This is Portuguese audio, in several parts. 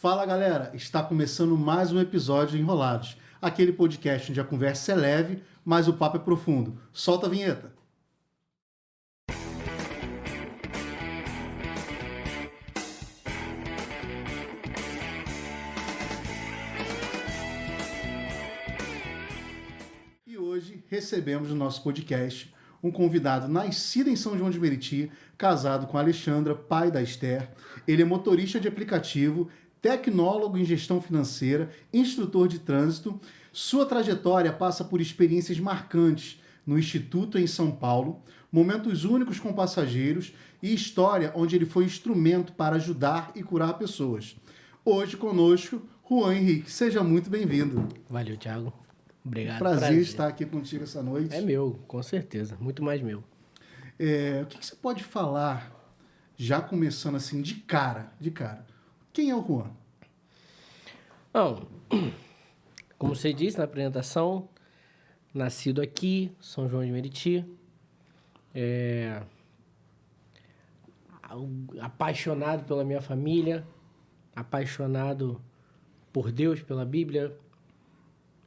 Fala galera, está começando mais um episódio de Enrolados, aquele podcast onde a conversa é leve, mas o papo é profundo. Solta a vinheta. E hoje recebemos no nosso podcast um convidado nascido em São João de Meriti, casado com a Alexandra, pai da Esther. Ele é motorista de aplicativo, tecnólogo em gestão financeira, instrutor de trânsito. Sua trajetória passa por experiências marcantes no Instituto em São Paulo, momentos únicos com passageiros e história onde ele foi instrumento para ajudar e curar pessoas. Hoje conosco, Juan Henrique. Seja muito bem-vindo. Valeu, Thiago. Obrigado. Prazer estar aqui contigo essa noite. É meu, com certeza. Muito mais meu. O que você pode falar, já começando assim, de cara? Quem é o Juan? Bom, como você disse na apresentação, nascido aqui, São João de Meriti. Apaixonado pela minha família, apaixonado por Deus, pela Bíblia.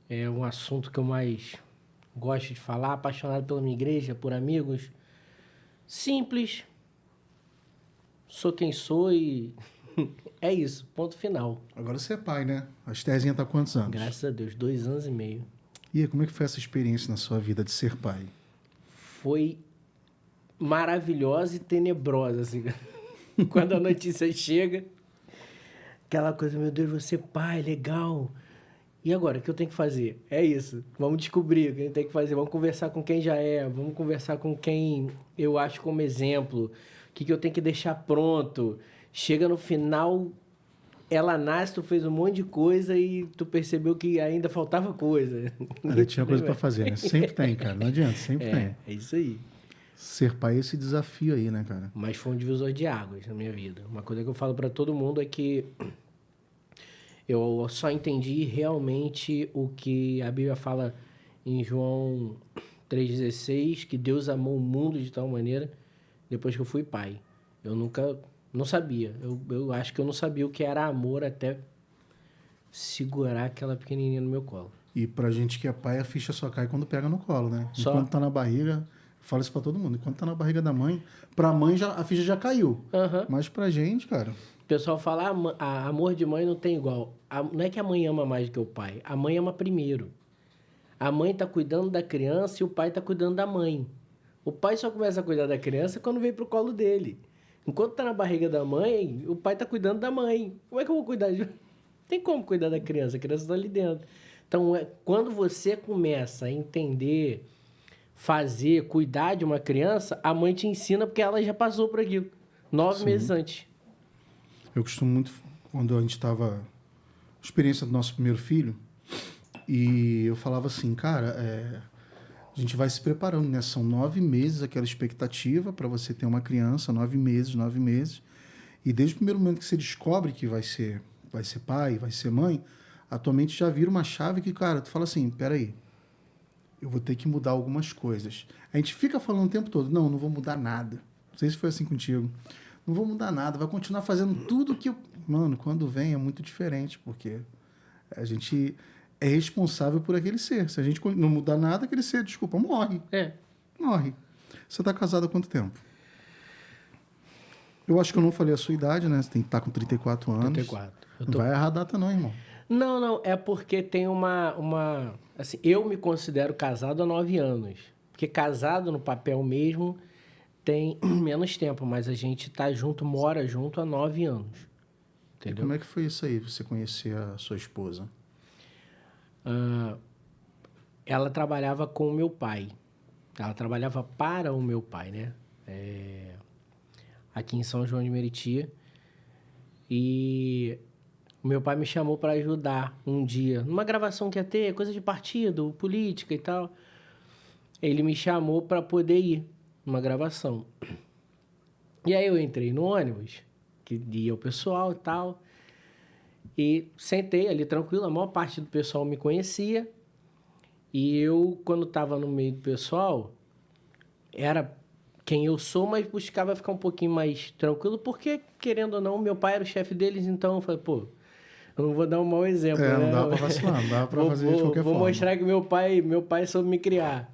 É um assunto que eu mais gosto de falar. Apaixonado pela minha igreja, por amigos. Simples. Sou quem sou e é isso, ponto final. Agora você é pai, né? A Estherzinha tá há quantos anos? Graças a Deus, 2 anos e meio. E aí, como é que foi essa experiência na sua vida de ser pai? Foi maravilhosa e tenebrosa, assim. Quando a notícia chega, aquela coisa, meu Deus, você é pai, legal. E agora, o que eu tenho que fazer? É isso. Vamos descobrir o que a gente tem que fazer. Vamos conversar com quem já é. Vamos conversar com quem eu acho como exemplo. O que eu tenho que deixar pronto. Chega no final, ela nasce, tu fez um monte de coisa e tu percebeu que ainda faltava coisa. Ela tinha coisa para fazer, né? Sempre tem, cara. Não adianta, sempre tem. É isso aí. Ser pai é esse desafio aí, né, cara? Mas foi um divisor de águas na minha vida. Uma coisa que eu falo para todo mundo é que eu só entendi realmente o que a Bíblia fala em João 3,16, que Deus amou o mundo de tal maneira depois que eu fui pai. Eu não sabia. Eu acho que eu não sabia o que era amor até segurar aquela pequenininha no meu colo. E pra gente que é pai, a ficha só cai quando pega no colo, né? Só. Enquanto tá na barriga, eu falo isso pra todo mundo, enquanto tá na barriga da mãe, pra mãe a ficha já caiu. Uhum. Mas pra gente, cara... O pessoal fala, amor de mãe não tem igual. Não é que a mãe ama mais do que o pai. A mãe ama primeiro. A mãe tá cuidando da criança e o pai tá cuidando da mãe. O pai só começa a cuidar da criança quando vem pro colo dele. Enquanto tá na barriga da mãe, o pai tá cuidando da mãe. Como é que eu vou cuidar de... Não tem como cuidar da criança, a criança tá ali dentro. Então, quando você começa a entender, fazer, cuidar de uma criança, a mãe te ensina porque ela já passou por aquilo. 9 meses antes. Eu costumo muito, quando a gente estava... Experiência do nosso primeiro filho, e eu falava assim, cara, a gente vai se preparando, né? São 9 meses aquela expectativa para você ter uma criança, 9 meses. E desde o primeiro momento que você descobre que vai ser pai, vai ser mãe, a tua mente já vira uma chave que, cara, tu fala assim, peraí, eu vou ter que mudar algumas coisas. A gente fica falando o tempo todo, não vou mudar nada. Não sei se foi assim contigo. Não vou mudar nada, vai continuar fazendo tudo que... Mano, quando vem é muito diferente, porque a gente é responsável por aquele ser. Se a gente não mudar nada, aquele ser, desculpa, morre. Morre. Você tá casado há quanto tempo? Eu acho que eu não falei a sua idade, né? Você tem que estar com 34 anos. 34. Não vai errar a data não, irmão. Não, é porque tem uma... Assim, eu me considero casado há 9 anos. Porque casado no papel mesmo tem menos tempo, mas a gente tá junto, mora junto há 9 anos. Entendeu? E como é que foi isso aí, você conhecer a sua esposa? Ela trabalhava com o meu pai. Ela trabalhava para o meu pai, né? Aqui em São João de Meriti. E o meu pai me chamou para ajudar um dia. Numa gravação que ia ter, coisa de partido, política e tal. Ele me chamou para poder ir numa gravação. E aí eu entrei no ônibus, que ia o pessoal e tal, e sentei ali tranquilo, a maior parte do pessoal me conhecia, e eu, quando estava no meio do pessoal, era quem eu sou, mas buscava ficar um pouquinho mais tranquilo, porque, querendo ou não, meu pai era o chefe deles, então eu falei, pô, Eu não vou dar um mau exemplo, né? Não dá pra vacilar, não dá pra fazer de qualquer Vou forma. mostrar que meu pai soube me criar.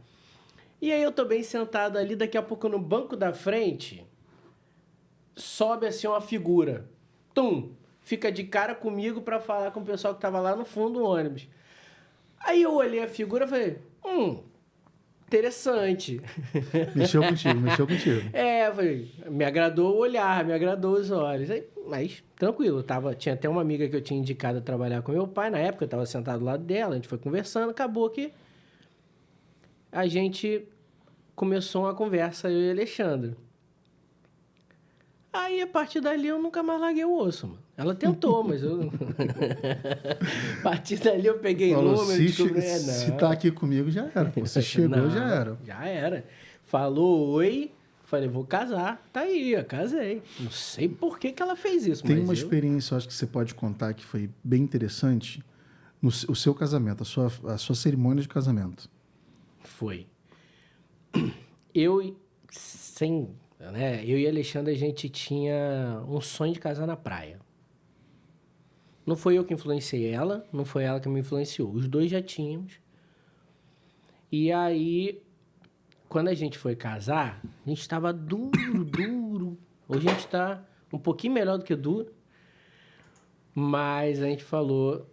E aí eu tô bem sentado ali, daqui a pouco no banco da frente, sobe assim uma figura. Tum! Fica de cara comigo pra falar com o pessoal que tava lá no fundo do ônibus. Aí eu olhei a figura e falei, interessante. Mexeu contigo. É, falei, me agradou o olhar, me agradou os olhos. Aí, mas tranquilo, tinha até uma amiga que eu tinha indicado a trabalhar com meu pai, na época eu tava sentado do lado dela, a gente foi conversando, acabou que a gente começou uma conversa, eu e Alexandre. Aí, a partir dali, eu nunca mais larguei o osso, mano. Ela tentou, mas eu... A partir dali, eu peguei Falou, número, descobri... se tá aqui comigo, já era. Você chegou, Não, já era. Já era. Falou oi, falei, vou casar. Tá aí, eu casei. Não sei por que ela fez isso, Tem mas uma experiência, eu acho que você pode contar, que foi bem interessante, o seu casamento, a sua cerimônia de casamento. Foi. Eu e Alexandre, a gente tinha um sonho de casar na praia. Não foi eu que influenciei ela, não foi ela que me influenciou. Os dois já tínhamos. E aí, quando a gente foi casar, a gente estava duro. Hoje a gente está um pouquinho melhor do que duro. Mas a gente falou,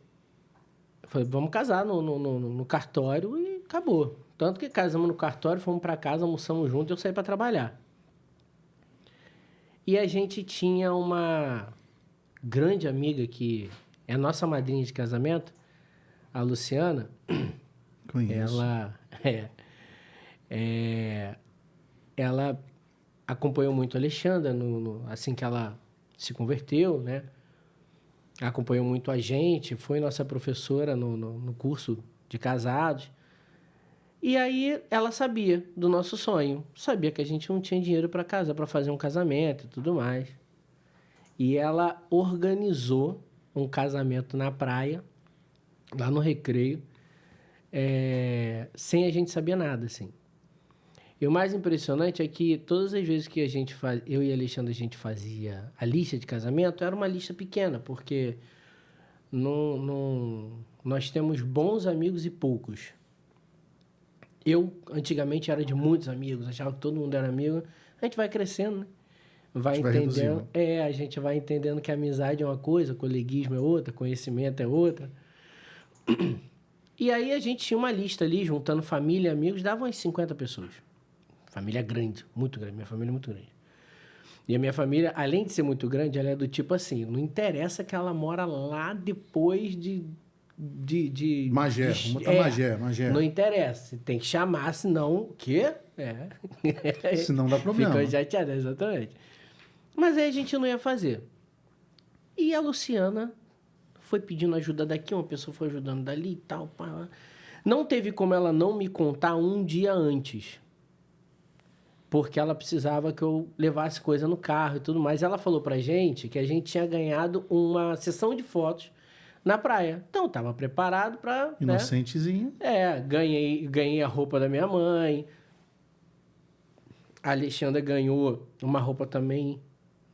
vamos casar no cartório e acabou. Tanto que casamos no cartório, fomos para casa, almoçamos juntos e eu saí para trabalhar. E a gente tinha uma grande amiga que é a nossa madrinha de casamento, a Luciana. Conheço. Ela acompanhou muito a Alexandra assim que ela se converteu, né? Acompanhou muito a gente, foi nossa professora no curso de casados. E aí ela sabia do nosso sonho, sabia que a gente não tinha dinheiro para casar, para fazer um casamento e tudo mais. E ela organizou um casamento na praia, lá no Recreio, sem a gente saber nada, assim. E o mais impressionante é que todas as vezes que eu e a Alexandre, a gente fazia a lista de casamento, era uma lista pequena, porque nós temos bons amigos e poucos. Eu, antigamente, era de muitos amigos, achava que todo mundo era amigo. A gente vai crescendo, né? Vai entendendo. A gente vai entendendo que a amizade é uma coisa, coleguismo é outra, conhecimento é outra. E aí a gente tinha uma lista ali, juntando família e amigos, dava umas 50 pessoas. Família grande, muito grande. Minha família é muito grande. E a minha família, além de ser muito grande, ela é do tipo assim, não interessa que ela mora lá depois de Magé, Magé. Não interessa, tem que chamar, senão o quê? Senão dá problema. Ficou chateada, exatamente. Mas aí a gente não ia fazer. E a Luciana foi pedindo ajuda daqui, uma pessoa foi ajudando dali e tal. Pá. Não teve como ela não me contar um dia antes. Porque ela precisava que eu levasse coisa no carro e tudo mais. Ela falou pra gente que a gente tinha ganhado uma sessão de fotos na praia. Então, estava preparado para... Inocentezinho. Né? Ganhei a roupa da minha mãe. A Alexandra ganhou uma roupa também,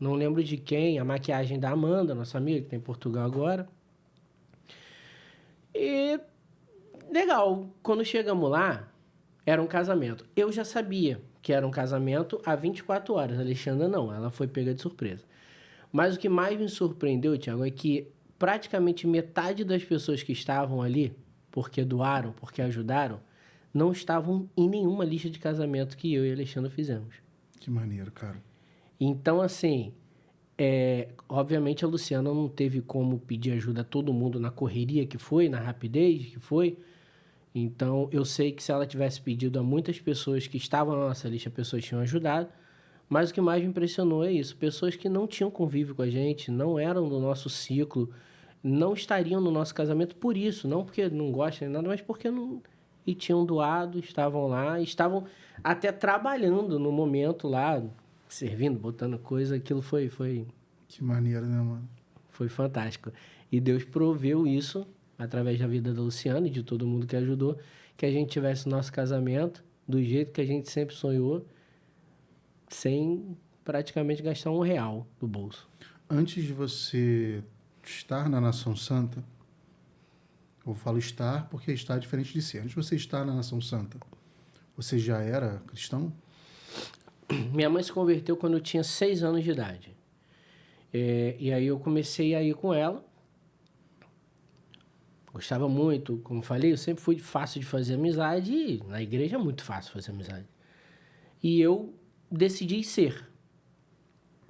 não lembro de quem, a maquiagem da Amanda, nossa amiga, que está em Portugal agora. E, legal, quando chegamos lá, era um casamento. Eu já sabia que era um casamento há 24 horas. A Alexandra não, ela foi pega de surpresa. Mas o que mais me surpreendeu, Thiago, é que praticamente metade das pessoas que estavam ali, porque doaram, porque ajudaram, não estavam em nenhuma lista de casamento que eu e a Alexandra fizemos. Que maneiro, cara. Então, assim, obviamente a Luciana não teve como pedir ajuda a todo mundo na correria que foi, na rapidez que foi. Então, eu sei que se ela tivesse pedido a muitas pessoas que estavam na nossa lista, pessoas tinham ajudado. Mas o que mais me impressionou é isso. Pessoas que não tinham convívio com a gente, não eram do nosso ciclo, não estariam no nosso casamento por isso. Não porque não gostam de nada, mas porque não... E tinham doado, estavam lá, estavam até trabalhando no momento lá, servindo, botando coisa. Aquilo foi... Que maneiro, né, mano? Foi fantástico. E Deus proveu isso, através da vida da Luciana e de todo mundo que ajudou, que a gente tivesse o nosso casamento do jeito que a gente sempre sonhou, sem praticamente gastar R$1 do bolso. Antes de você estar na Nação Santa, eu falo estar porque estar é diferente de ser. Antes de você estar na Nação Santa, você já era cristão? Minha mãe se converteu quando eu tinha 6 anos de idade. E aí eu comecei a ir com ela. Gostava muito, como falei, eu sempre fui fácil de fazer amizade e na igreja é muito fácil fazer amizade. E eu decidi ser.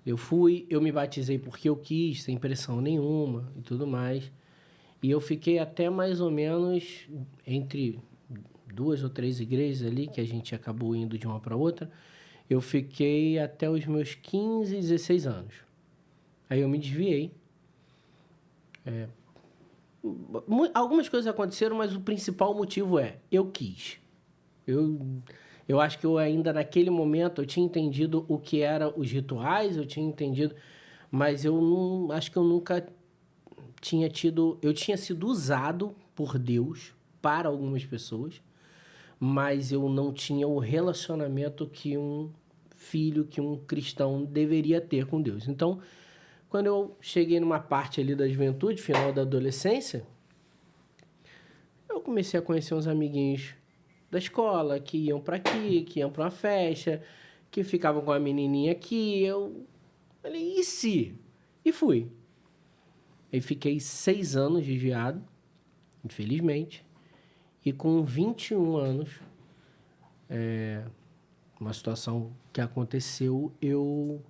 Eu me batizei porque eu quis, sem pressão nenhuma e tudo mais. E eu fiquei até mais ou menos entre 2 ou 3 igrejas ali, que a gente acabou indo de uma para outra. Eu fiquei até os meus 15, 16 anos. Aí eu me desviei. Algumas coisas aconteceram, mas o principal motivo eu quis. Eu acho que eu ainda naquele momento eu tinha entendido o que eram os rituais, eu tinha entendido, mas eu não acho que eu nunca tinha tido, eu tinha sido usado por Deus para algumas pessoas, mas eu não tinha o relacionamento que um filho, que um cristão deveria ter com Deus. Então, quando eu cheguei numa parte ali da juventude, final da adolescência, eu comecei a conhecer uns amiguinhos da escola que iam para aqui, que iam para uma festa, que ficavam com a menininha aqui. Eu falei, e se? E fui. Aí fiquei 6 anos desviado, infelizmente. E com 21 anos, uma situação que aconteceu, eu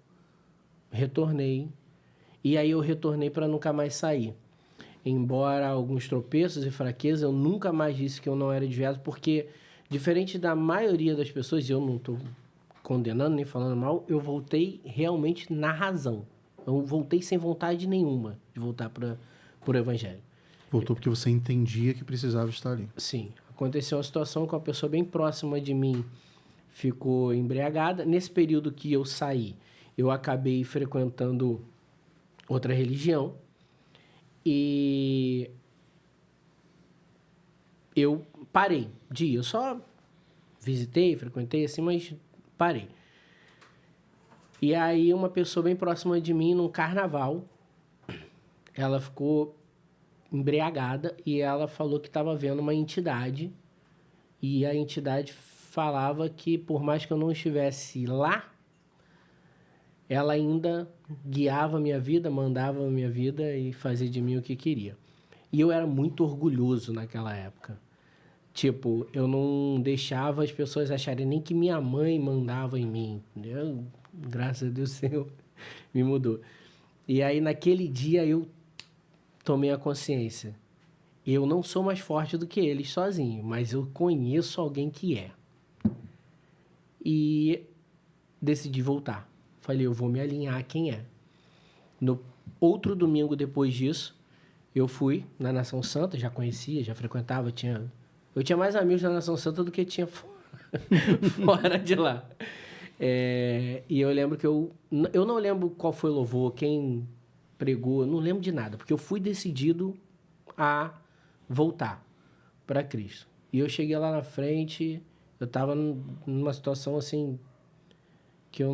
retornei. E aí eu retornei para nunca mais sair. Embora alguns tropeços e fraquezas, eu nunca mais disse que eu não era desviado, porque, diferente da maioria das pessoas, e eu não estou condenando nem falando mal, eu voltei realmente na razão. Eu voltei sem vontade nenhuma de voltar para o Evangelho. Voltou porque você entendia que precisava estar ali. Sim. Aconteceu uma situação com uma pessoa bem próxima de mim, ficou embriagada. Nesse período que eu saí, eu acabei frequentando outra religião. E eu parei de ir. Eu só visitei, frequentei assim, mas parei. E aí uma pessoa bem próxima de mim, num carnaval, ela ficou embriagada e ela falou que estava vendo uma entidade. E a entidade falava que por mais que eu não estivesse lá, ela ainda guiava a minha vida, mandava a minha vida e fazia de mim o que queria. E eu era muito orgulhoso naquela época. Tipo, eu não deixava as pessoas acharem nem que minha mãe mandava em mim. Eu, graças a Deus, o Senhor me mudou. E aí, naquele dia, eu tomei a consciência. Eu não sou mais forte do que eles sozinho, mas eu conheço alguém que é. E decidi voltar. Falei, eu vou me alinhar a quem é. No outro domingo depois disso, eu fui na Nação Santa, já conhecia, já frequentava, eu tinha mais amigos na Nação Santa do que tinha fora de lá. E eu lembro que eu não lembro qual foi o louvor, quem pregou, não lembro de nada, porque eu fui decidido a voltar para Cristo. E eu cheguei lá na frente, eu estava numa situação assim que eu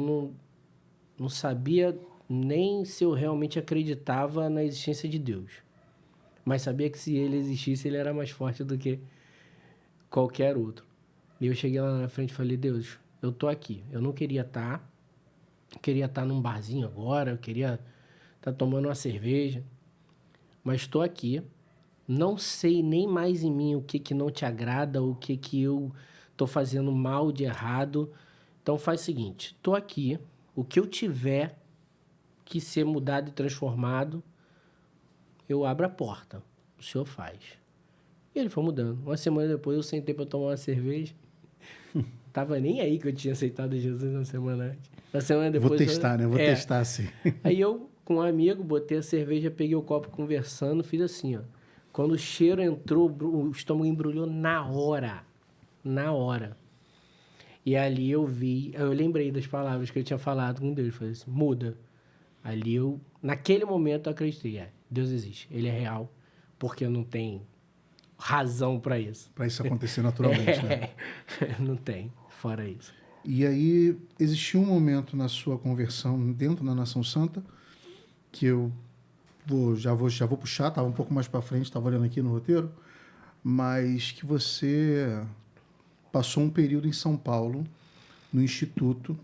não sabia nem se eu realmente acreditava na existência de Deus. Mas sabia que se ele existisse, ele era mais forte do que qualquer outro. E eu cheguei lá na frente e falei, Deus, eu tô aqui. Eu não queria estar. Queria estar num barzinho agora, eu queria estar tomando uma cerveja. Mas estou aqui. Não sei nem mais em mim o que não te agrada, o que eu estou fazendo mal de errado. Então faz o seguinte, estou aqui. O que eu tiver que ser mudado e transformado, eu abro a porta. O senhor faz. E ele foi mudando. Uma semana depois eu sentei para tomar uma cerveja. Tava nem aí que eu tinha aceitado Jesus na semana antes. Na semana depois... Vou testar, né? Vou testar, sim. Aí eu, com um amigo, botei a cerveja, peguei o copo conversando, fiz assim, ó. Quando o cheiro entrou, o estômago embrulhou na hora. Na hora. E ali eu lembrei das palavras que eu tinha falado com Deus. Falei assim, muda. Ali naquele momento eu acreditei, Deus existe, Ele é real, porque não tem razão para isso. Para isso acontecer naturalmente, né? Não tem, fora isso. E aí, existiu um momento na sua conversão dentro da Nação Santa que eu já vou puxar, estava um pouco mais para frente, estava olhando aqui no roteiro, mas que você passou um período em São Paulo, no Instituto,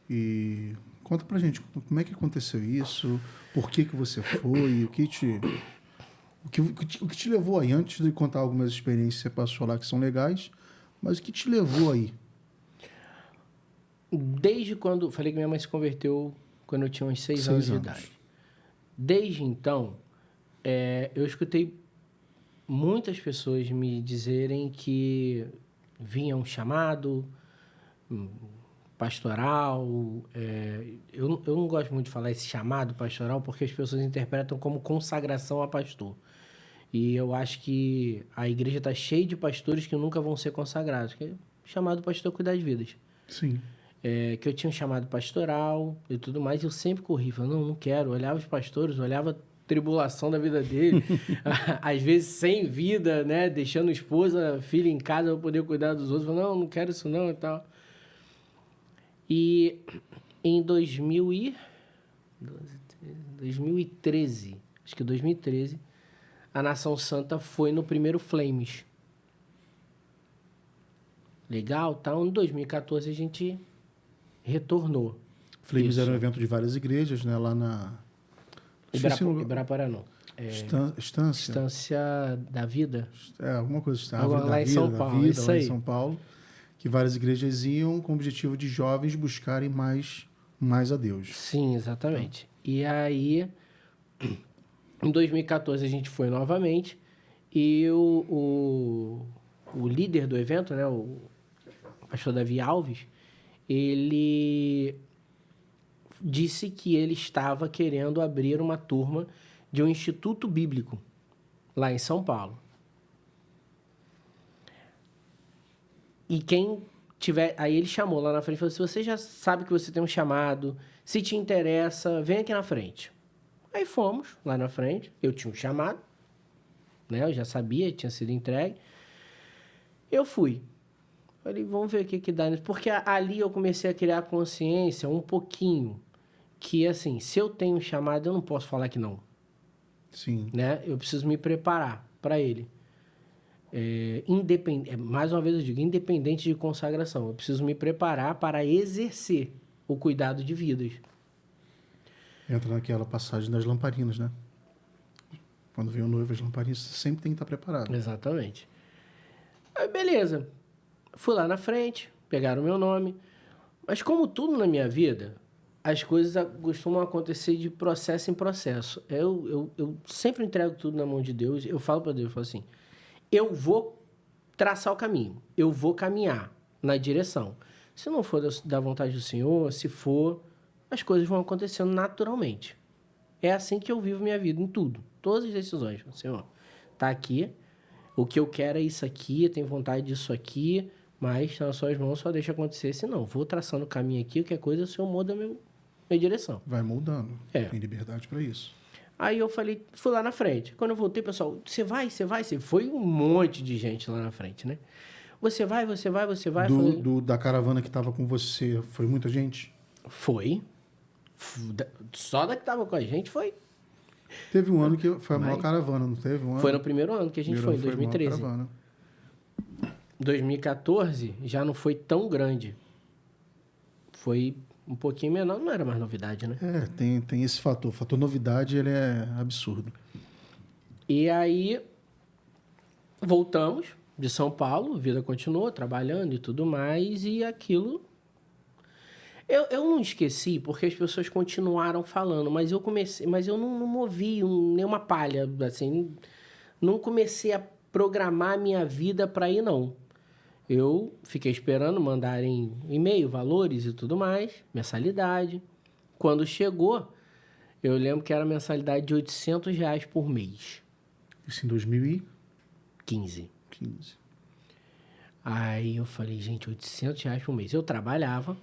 e conta pra gente como é que aconteceu isso, por que você foi, o que te levou aí, antes de contar algumas experiências que você passou lá que são legais, mas o que te levou aí? Desde quando... Falei que minha mãe se converteu quando eu tinha uns 6 anos de idade. Desde então, eu escutei muitas pessoas me dizerem que vinha um chamado pastoral. Eu não gosto muito de falar esse chamado pastoral porque as pessoas interpretam como consagração a pastor. E eu acho que a igreja está cheia de pastores que nunca vão ser consagrados, que é chamado pastor cuidar de vidas. Sim. Que eu tinha um chamado pastoral e tudo mais, e eu sempre corri, falando, não quero. Olhava os pastores, olhava a tribulação da vida dele, às vezes sem vida, né? Deixando esposa, filha em casa para poder cuidar dos outros. Falando, não quero isso não e tal. E em 2013, acho que 2013, a Nação Santa foi no primeiro Flames. Legal, tá? Em 2014 a gente retornou. Flames era um evento de várias igrejas, né? Lá na... Ibirapuera não. Estância? Estância da Vida. Alguma coisa. Lá em São Paulo, isso aí. Em São Paulo. Que várias igrejas iam com o objetivo de jovens buscarem mais a Deus. Sim, exatamente. E aí, em 2014 a gente foi novamente e o líder do evento, né, o pastor Davi Alves, ele disse que ele estava querendo abrir uma turma de um instituto bíblico lá em São Paulo. E quem tiver... Aí ele chamou lá na frente e falou, se você já sabe que você tem um chamado, se te interessa, vem aqui na frente. Aí fomos lá na frente, eu tinha um chamado, né? Eu já sabia, tinha sido entregue. Eu fui. Falei, vamos ver o que dá nisso. Porque ali eu comecei a criar consciência um pouquinho. Que, assim, se eu tenho um chamado, eu não posso falar que não. Sim. Né? Eu preciso me preparar para ele. Mais uma vez eu digo, independente de consagração. Eu preciso me preparar para exercer o cuidado de vidas. Entra naquela passagem das lamparinas, né? Quando vem o noivo, as lamparinas, você sempre tem que estar preparado. Exatamente. Aí, beleza. Fui lá na frente, pegaram o meu nome. Mas como tudo na minha vida, as coisas costumam acontecer de processo em processo. Eu sempre entrego tudo na mão de Deus. Eu falo para Deus, eu falo assim, eu vou traçar o caminho. Eu vou caminhar na direção. Se não for da vontade do Senhor, se for, as coisas vão acontecendo naturalmente. É assim que eu vivo minha vida, em tudo. Todas as decisões. Senhor, tá aqui. O que eu quero é isso aqui, eu tenho vontade disso aqui, mas nas suas mãos só deixa acontecer. Se não, vou traçando o caminho aqui, qualquer coisa, o Senhor muda minha direção. Vai moldando. Tem liberdade para isso. Aí eu falei, fui lá na frente. Quando eu voltei, pessoal, você vai? Foi um monte de gente lá na frente, né? Você vai? Da caravana que estava com você, foi muita gente? Foi. Só da que estava com a gente foi. Teve um ano que foi a maior caravana, não teve? Foi no primeiro ano que a gente foi, em 2013. 2014 já não foi tão grande. Foi um pouquinho menor, não era mais novidade, né? Tem esse fator. O fator novidade, ele é absurdo. E aí, voltamos de São Paulo, a vida continuou, trabalhando e tudo mais, e aquilo... Eu não esqueci, porque as pessoas continuaram falando, mas eu não movi nenhuma palha, assim, não comecei a programar a minha vida para ir, não. Eu fiquei esperando mandarem e-mail, valores e tudo mais, mensalidade. Quando chegou, eu lembro que era mensalidade de R$800 por mês. Isso em 2015. Aí eu falei, gente, R$800 por mês. Eu trabalhava,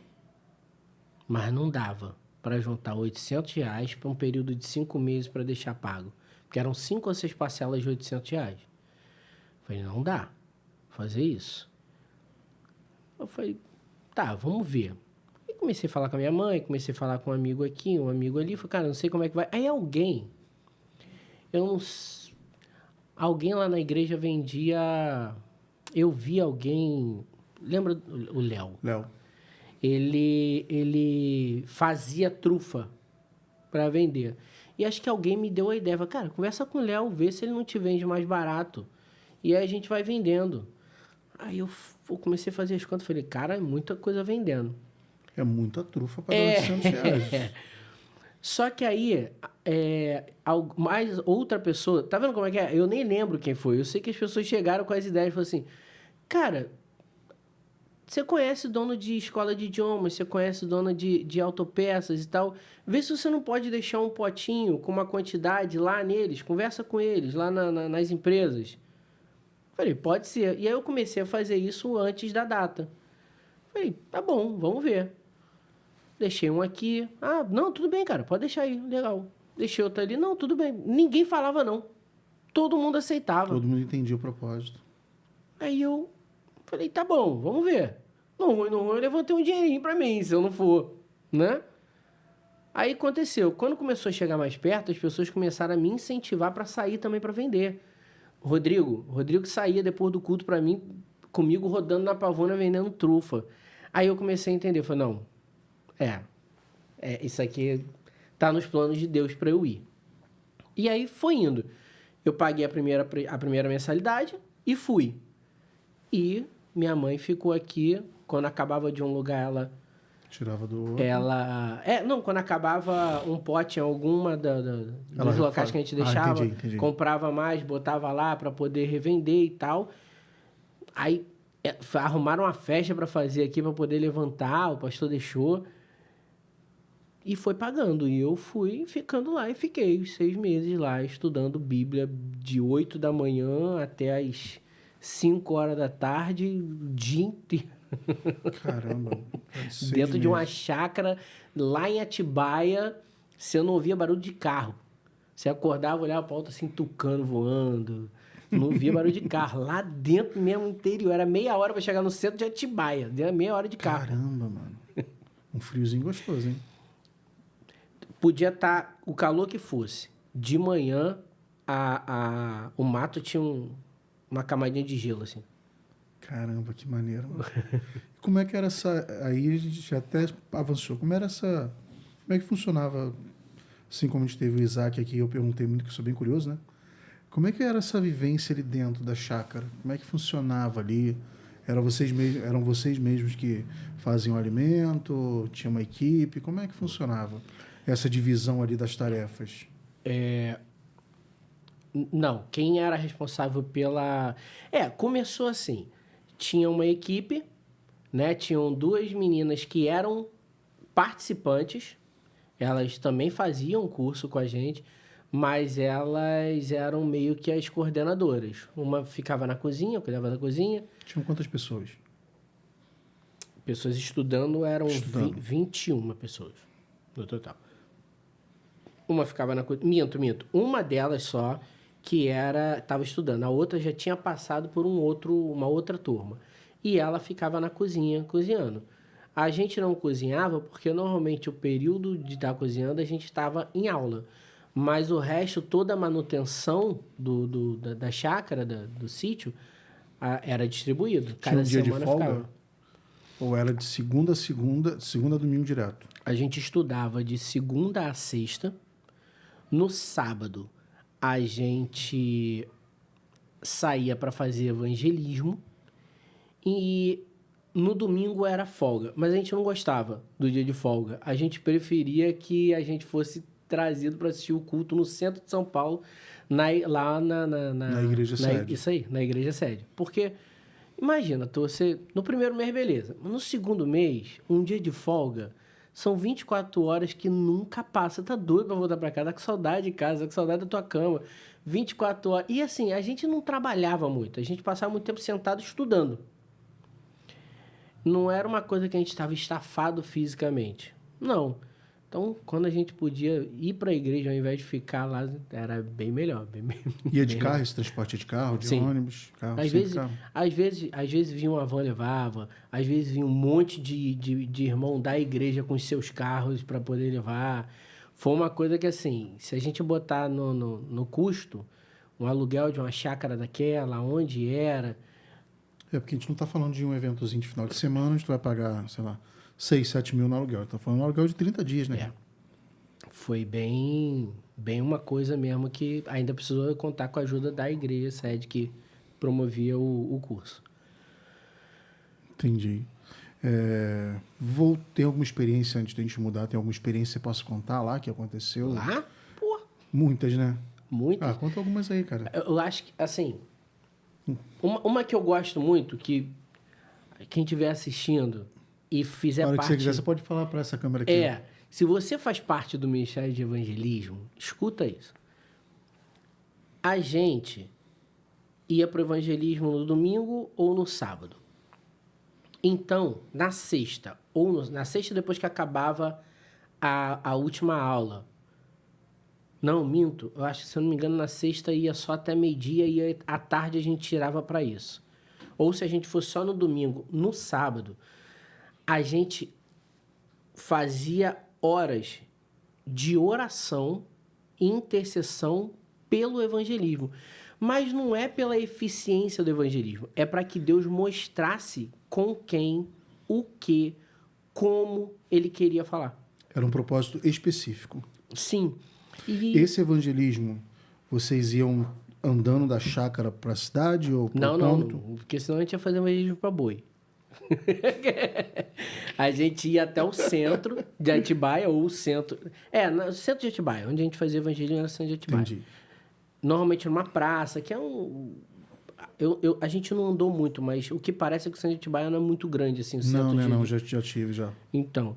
mas não dava para juntar R$800 para um período de 5 meses para deixar pago. Porque eram 5 ou 6 parcelas de R$800. Falei, não dá fazer isso. Eu falei, tá, vamos ver. E comecei a falar com a minha mãe, comecei a falar com um amigo aqui, um amigo ali. Falei, cara, não sei como é que vai. Aí eu não... Alguém lá na igreja vendia... Eu vi alguém... Lembra o Léo? Léo. Ele fazia trufa para vender. E acho que alguém me deu a ideia. Falei, cara, conversa com o Léo, vê se ele não te vende mais barato. E aí a gente vai vendendo. Aí eu comecei a fazer as contas. Falei, cara, é muita coisa vendendo. É muita trufa para R$800. Só que aí, mais outra pessoa... Tá vendo como é que é? Eu nem lembro quem foi. Eu sei que as pessoas chegaram com as ideias e falaram assim, cara... Você conhece dono de escola de idiomas, você conhece dono de autopeças e tal. Vê se você não pode deixar um potinho com uma quantidade lá neles. Conversa com eles, lá nas empresas. Falei, pode ser. E aí eu comecei a fazer isso antes da data. Falei, tá bom, vamos ver. Deixei um aqui. Ah, não, tudo bem, cara, pode deixar aí, legal. Deixei outro ali, não, tudo bem. Ninguém falava não. Todo mundo aceitava. Todo mundo entendia o propósito. Aí eu falei, tá bom, vamos ver. No ruim, eu levantei um dinheirinho pra mim, se eu não for, né? Aí aconteceu, quando começou a chegar mais perto, as pessoas começaram a me incentivar para sair também para vender. Rodrigo saía depois do culto para mim, comigo rodando na pavuna vendendo trufa. Aí eu comecei a entender, falei, não, isso aqui tá nos planos de Deus para eu ir. E aí foi indo. Eu paguei a primeira mensalidade e fui. E minha mãe ficou aqui, quando acabava de um lugar, ela... Tirava do outro. Quando acabava um pote em alguma dos locais que a gente deixava, entendi. comprava mais, botava lá para poder revender e tal. Aí arrumaram uma festa para fazer aqui, para poder levantar, o pastor deixou. E foi pagando. E eu fui ficando lá e fiquei os 6 meses lá, estudando Bíblia de 8 da manhã até as 5 horas da tarde, o dia inteiro. Caramba. Dentro de uma chácara, lá em Atibaia, você não ouvia barulho de carro. Você acordava, olhava para alto assim, tucano voando. Não via barulho de carro. Lá dentro mesmo, interior. Era meia hora para chegar no centro de Atibaia. Deu meia hora de carro. Caramba, mano. Um friozinho gostoso, hein? Podia estar o calor que fosse. De manhã, o mato tinha uma camadinha de gelo, assim. Caramba, que maneiro, mano. Como é que era essa... Aí a gente até avançou. Como é que funcionava... Assim como a gente teve o Isaac aqui, eu perguntei muito, que eu sou bem curioso, né? Como é que era essa vivência ali dentro da chácara? Como é que funcionava ali? Eram vocês mesmos que faziam o alimento? Tinha uma equipe? Como é que funcionava essa divisão ali das tarefas? Não, quem era responsável pela... começou assim. Tinha uma equipe, né? Tinham 2 meninas que eram participantes. Elas também faziam curso com a gente, mas elas eram meio que as coordenadoras. Uma ficava na cozinha, cuidava da cozinha. Tinham quantas pessoas? Pessoas estudando eram 21 pessoas no total. Uma ficava na cozinha... Minto. Uma delas só que estava estudando. A outra já tinha passado por uma outra turma. E ela ficava na cozinha, cozinhando. A gente não cozinhava porque, normalmente, o período de estar cozinhando, a gente estava em aula. Mas o resto, toda a manutenção da chácara, do sítio, era distribuído. Tinha um dia de folga? Ficava. Ou era de segunda a domingo direto? A gente estudava de segunda a sexta. No sábado, a gente saía para fazer evangelismo. E no domingo era folga. Mas a gente não gostava do dia de folga. A gente preferia que a gente fosse trazido para assistir o culto no centro de São Paulo, na igreja sede. Isso aí, na igreja sede. Porque, imagina, você no primeiro mês, beleza. No segundo mês, um dia de folga, são 24 horas que nunca passa. Tá doido para voltar para casa, tá com saudade de casa, tá com saudade da tua cama. 24 horas. E assim, a gente não trabalhava muito. A gente passava muito tempo sentado estudando. Não era uma coisa que a gente estava estafado fisicamente. Não. Então, quando a gente podia ir para a igreja ao invés de ficar lá, era bem melhor. Ia de carro, esse transporte de carro, de Sim. ônibus, carro, Às sempre vezes, carro. às vezes vinha uma van levava, às vezes vinha um monte de irmão da igreja com os seus carros para poder levar. Foi uma coisa que, assim, se a gente botar no custo, um aluguel de uma chácara daquela, onde era, É porque a gente não está falando de um eventozinho de final de semana, a gente vai pagar, sei lá, 6, 7 mil no aluguel. Está falando de um aluguel de 30 dias, né? é, foi bem uma coisa mesmo que ainda precisou contar com a ajuda da igreja sede que promovia o curso. Entendi. Tem alguma experiência antes de a gente mudar? Tem alguma experiência que você possa contar lá que aconteceu? Lá, pô, Muitas, né? muitas. Conta algumas aí, cara. Eu acho que, assim, uma que eu gosto muito, que quem estiver assistindo e fizer Na hora que você parte... quiser, você pode falar para essa câmera aqui. Se você faz parte do Ministério de Evangelismo, escuta isso. A gente ia para o evangelismo no domingo ou no sábado. Então, na sexta, na sexta depois que acabava a última aula. Não, minto. Eu acho que, se eu não me engano, na sexta ia só até meio-dia e à tarde a gente tirava para isso. Ou se a gente fosse só no domingo, no sábado, a gente fazia horas de oração e intercessão pelo evangelismo. Mas não é pela eficiência do evangelismo, é para que Deus mostrasse com quem, o que, como ele queria falar. Era um propósito específico. Sim. Esse evangelismo, vocês iam andando da chácara para a cidade ou para o ponto? Não, porque senão a gente ia fazer evangelismo para boi. A gente ia até o centro de Atibaia, ou o centro... no centro de Atibaia, onde a gente fazia evangelismo era o centro de Atibaia. Entendi. Normalmente numa praça, que é um... a gente não andou muito, mas o que parece é que o centro de Atibaia não é muito grande, assim, o centro Não, já tive, já. Então,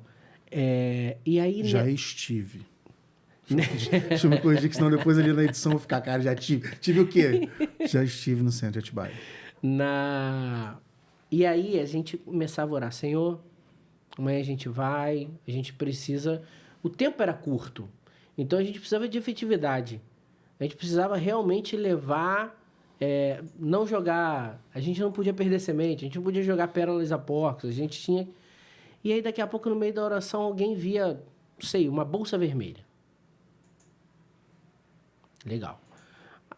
e aí... Já estive. Deixa eu me corrigir, que senão depois ali na edição eu vou ficar, cara, já tive. Tive o quê? Já estive no centro de Atibaia. E aí a gente começava a orar, Senhor, amanhã a gente vai, a gente precisa... O tempo era curto, então a gente precisava de efetividade. A gente precisava realmente levar, não jogar... A gente não podia perder semente, a gente não podia jogar pérolas a porcos, a gente tinha... E aí daqui a pouco no meio da oração alguém via, não sei, uma bolsa vermelha. Legal.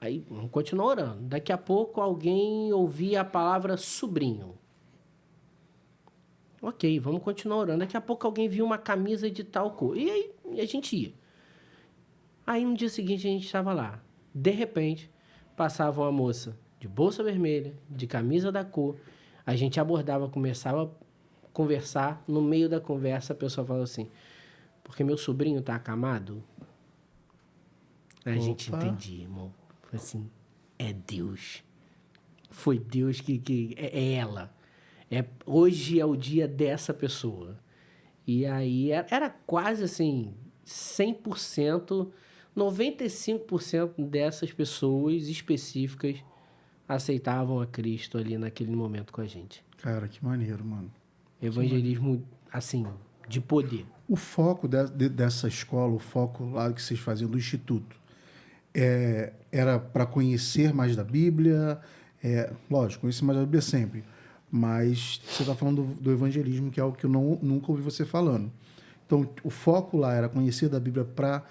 Aí vamos continuar orando. Daqui a pouco alguém ouvia a palavra sobrinho. Ok, vamos continuar orando. Daqui a pouco alguém viu uma camisa de tal cor. E aí a gente ia. Aí no dia seguinte a gente estava lá. De repente, passava uma moça de bolsa vermelha, de camisa da cor. A gente abordava, começava a conversar. No meio da conversa a pessoa falou assim, porque meu sobrinho tá acamado. Aí a gente entendia, irmão. Foi assim, é Deus. Foi Deus que é ela. Hoje é o dia dessa pessoa. E aí era quase assim, 100%, 95% dessas pessoas específicas aceitavam a Cristo ali naquele momento com a gente. Cara, que maneiro, mano. Evangelismo, assim, de poder. O foco dessa escola, o foco lá que vocês faziam do Instituto, era para conhecer mais da Bíblia? Lógico, conhecer mais da Bíblia sempre. Mas você está falando do evangelismo, que é algo que eu nunca ouvi você falando. Então, o foco lá era conhecer da Bíblia para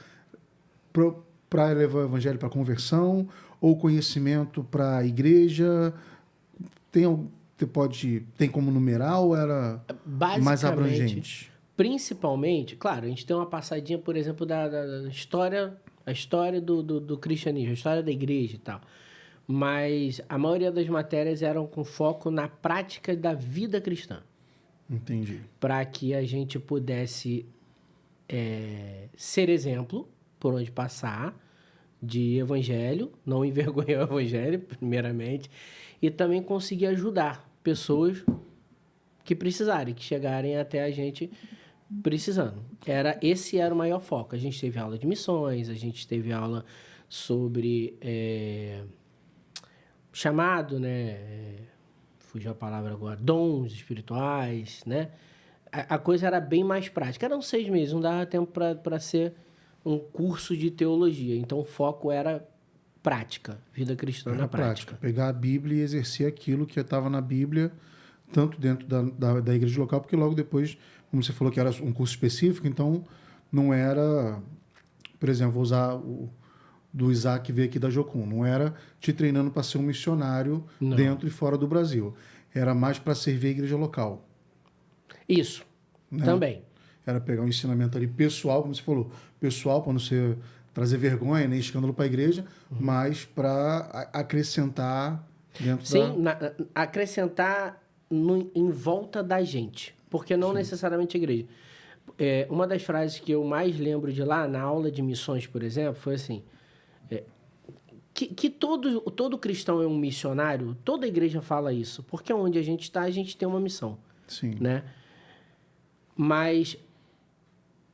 levar o evangelho para conversão, ou conhecimento para a igreja? Tem como numerar ou era mais abrangente? Principalmente, claro, a gente tem uma passadinha, por exemplo, da história, a história do cristianismo, a história da igreja e tal. Mas a maioria das matérias eram com foco na prática da vida cristã. Entendi. Para que a gente pudesse ser exemplo por onde passar de evangelho, não envergonhar o evangelho, primeiramente, e também conseguir ajudar pessoas que precisarem, que chegarem até a gente precisando. Esse era o maior foco. A gente teve aula de missões, a gente teve aula sobre... chamado, né? Fugiu a palavra agora, dons espirituais, né? A coisa era bem mais prática. Eram 6 meses, não dava tempo para ser um curso de teologia. Então, o foco era prática, vida cristã Era na prática. pegar a Bíblia e exercer aquilo que estava na Bíblia, tanto dentro da igreja local, porque logo depois, como você falou que era um curso específico, então não era, por exemplo, vou usar o do Isaac que veio aqui da Jocum, não era te treinando para ser um missionário Não. dentro e fora do Brasil. Era mais para servir a igreja local. Isso, Né? também. Era pegar um ensinamento ali pessoal, como você falou, pessoal, para não ser trazer vergonha nem escândalo para a igreja, mas para acrescentar dentro Sim, acrescentar em volta da gente, porque não necessariamente a igreja. Uma das frases que eu mais lembro de lá, na aula de missões, por exemplo, foi assim, que todo cristão é um missionário, toda igreja fala isso, porque onde a gente está, a gente tem uma missão. Sim. Né? Mas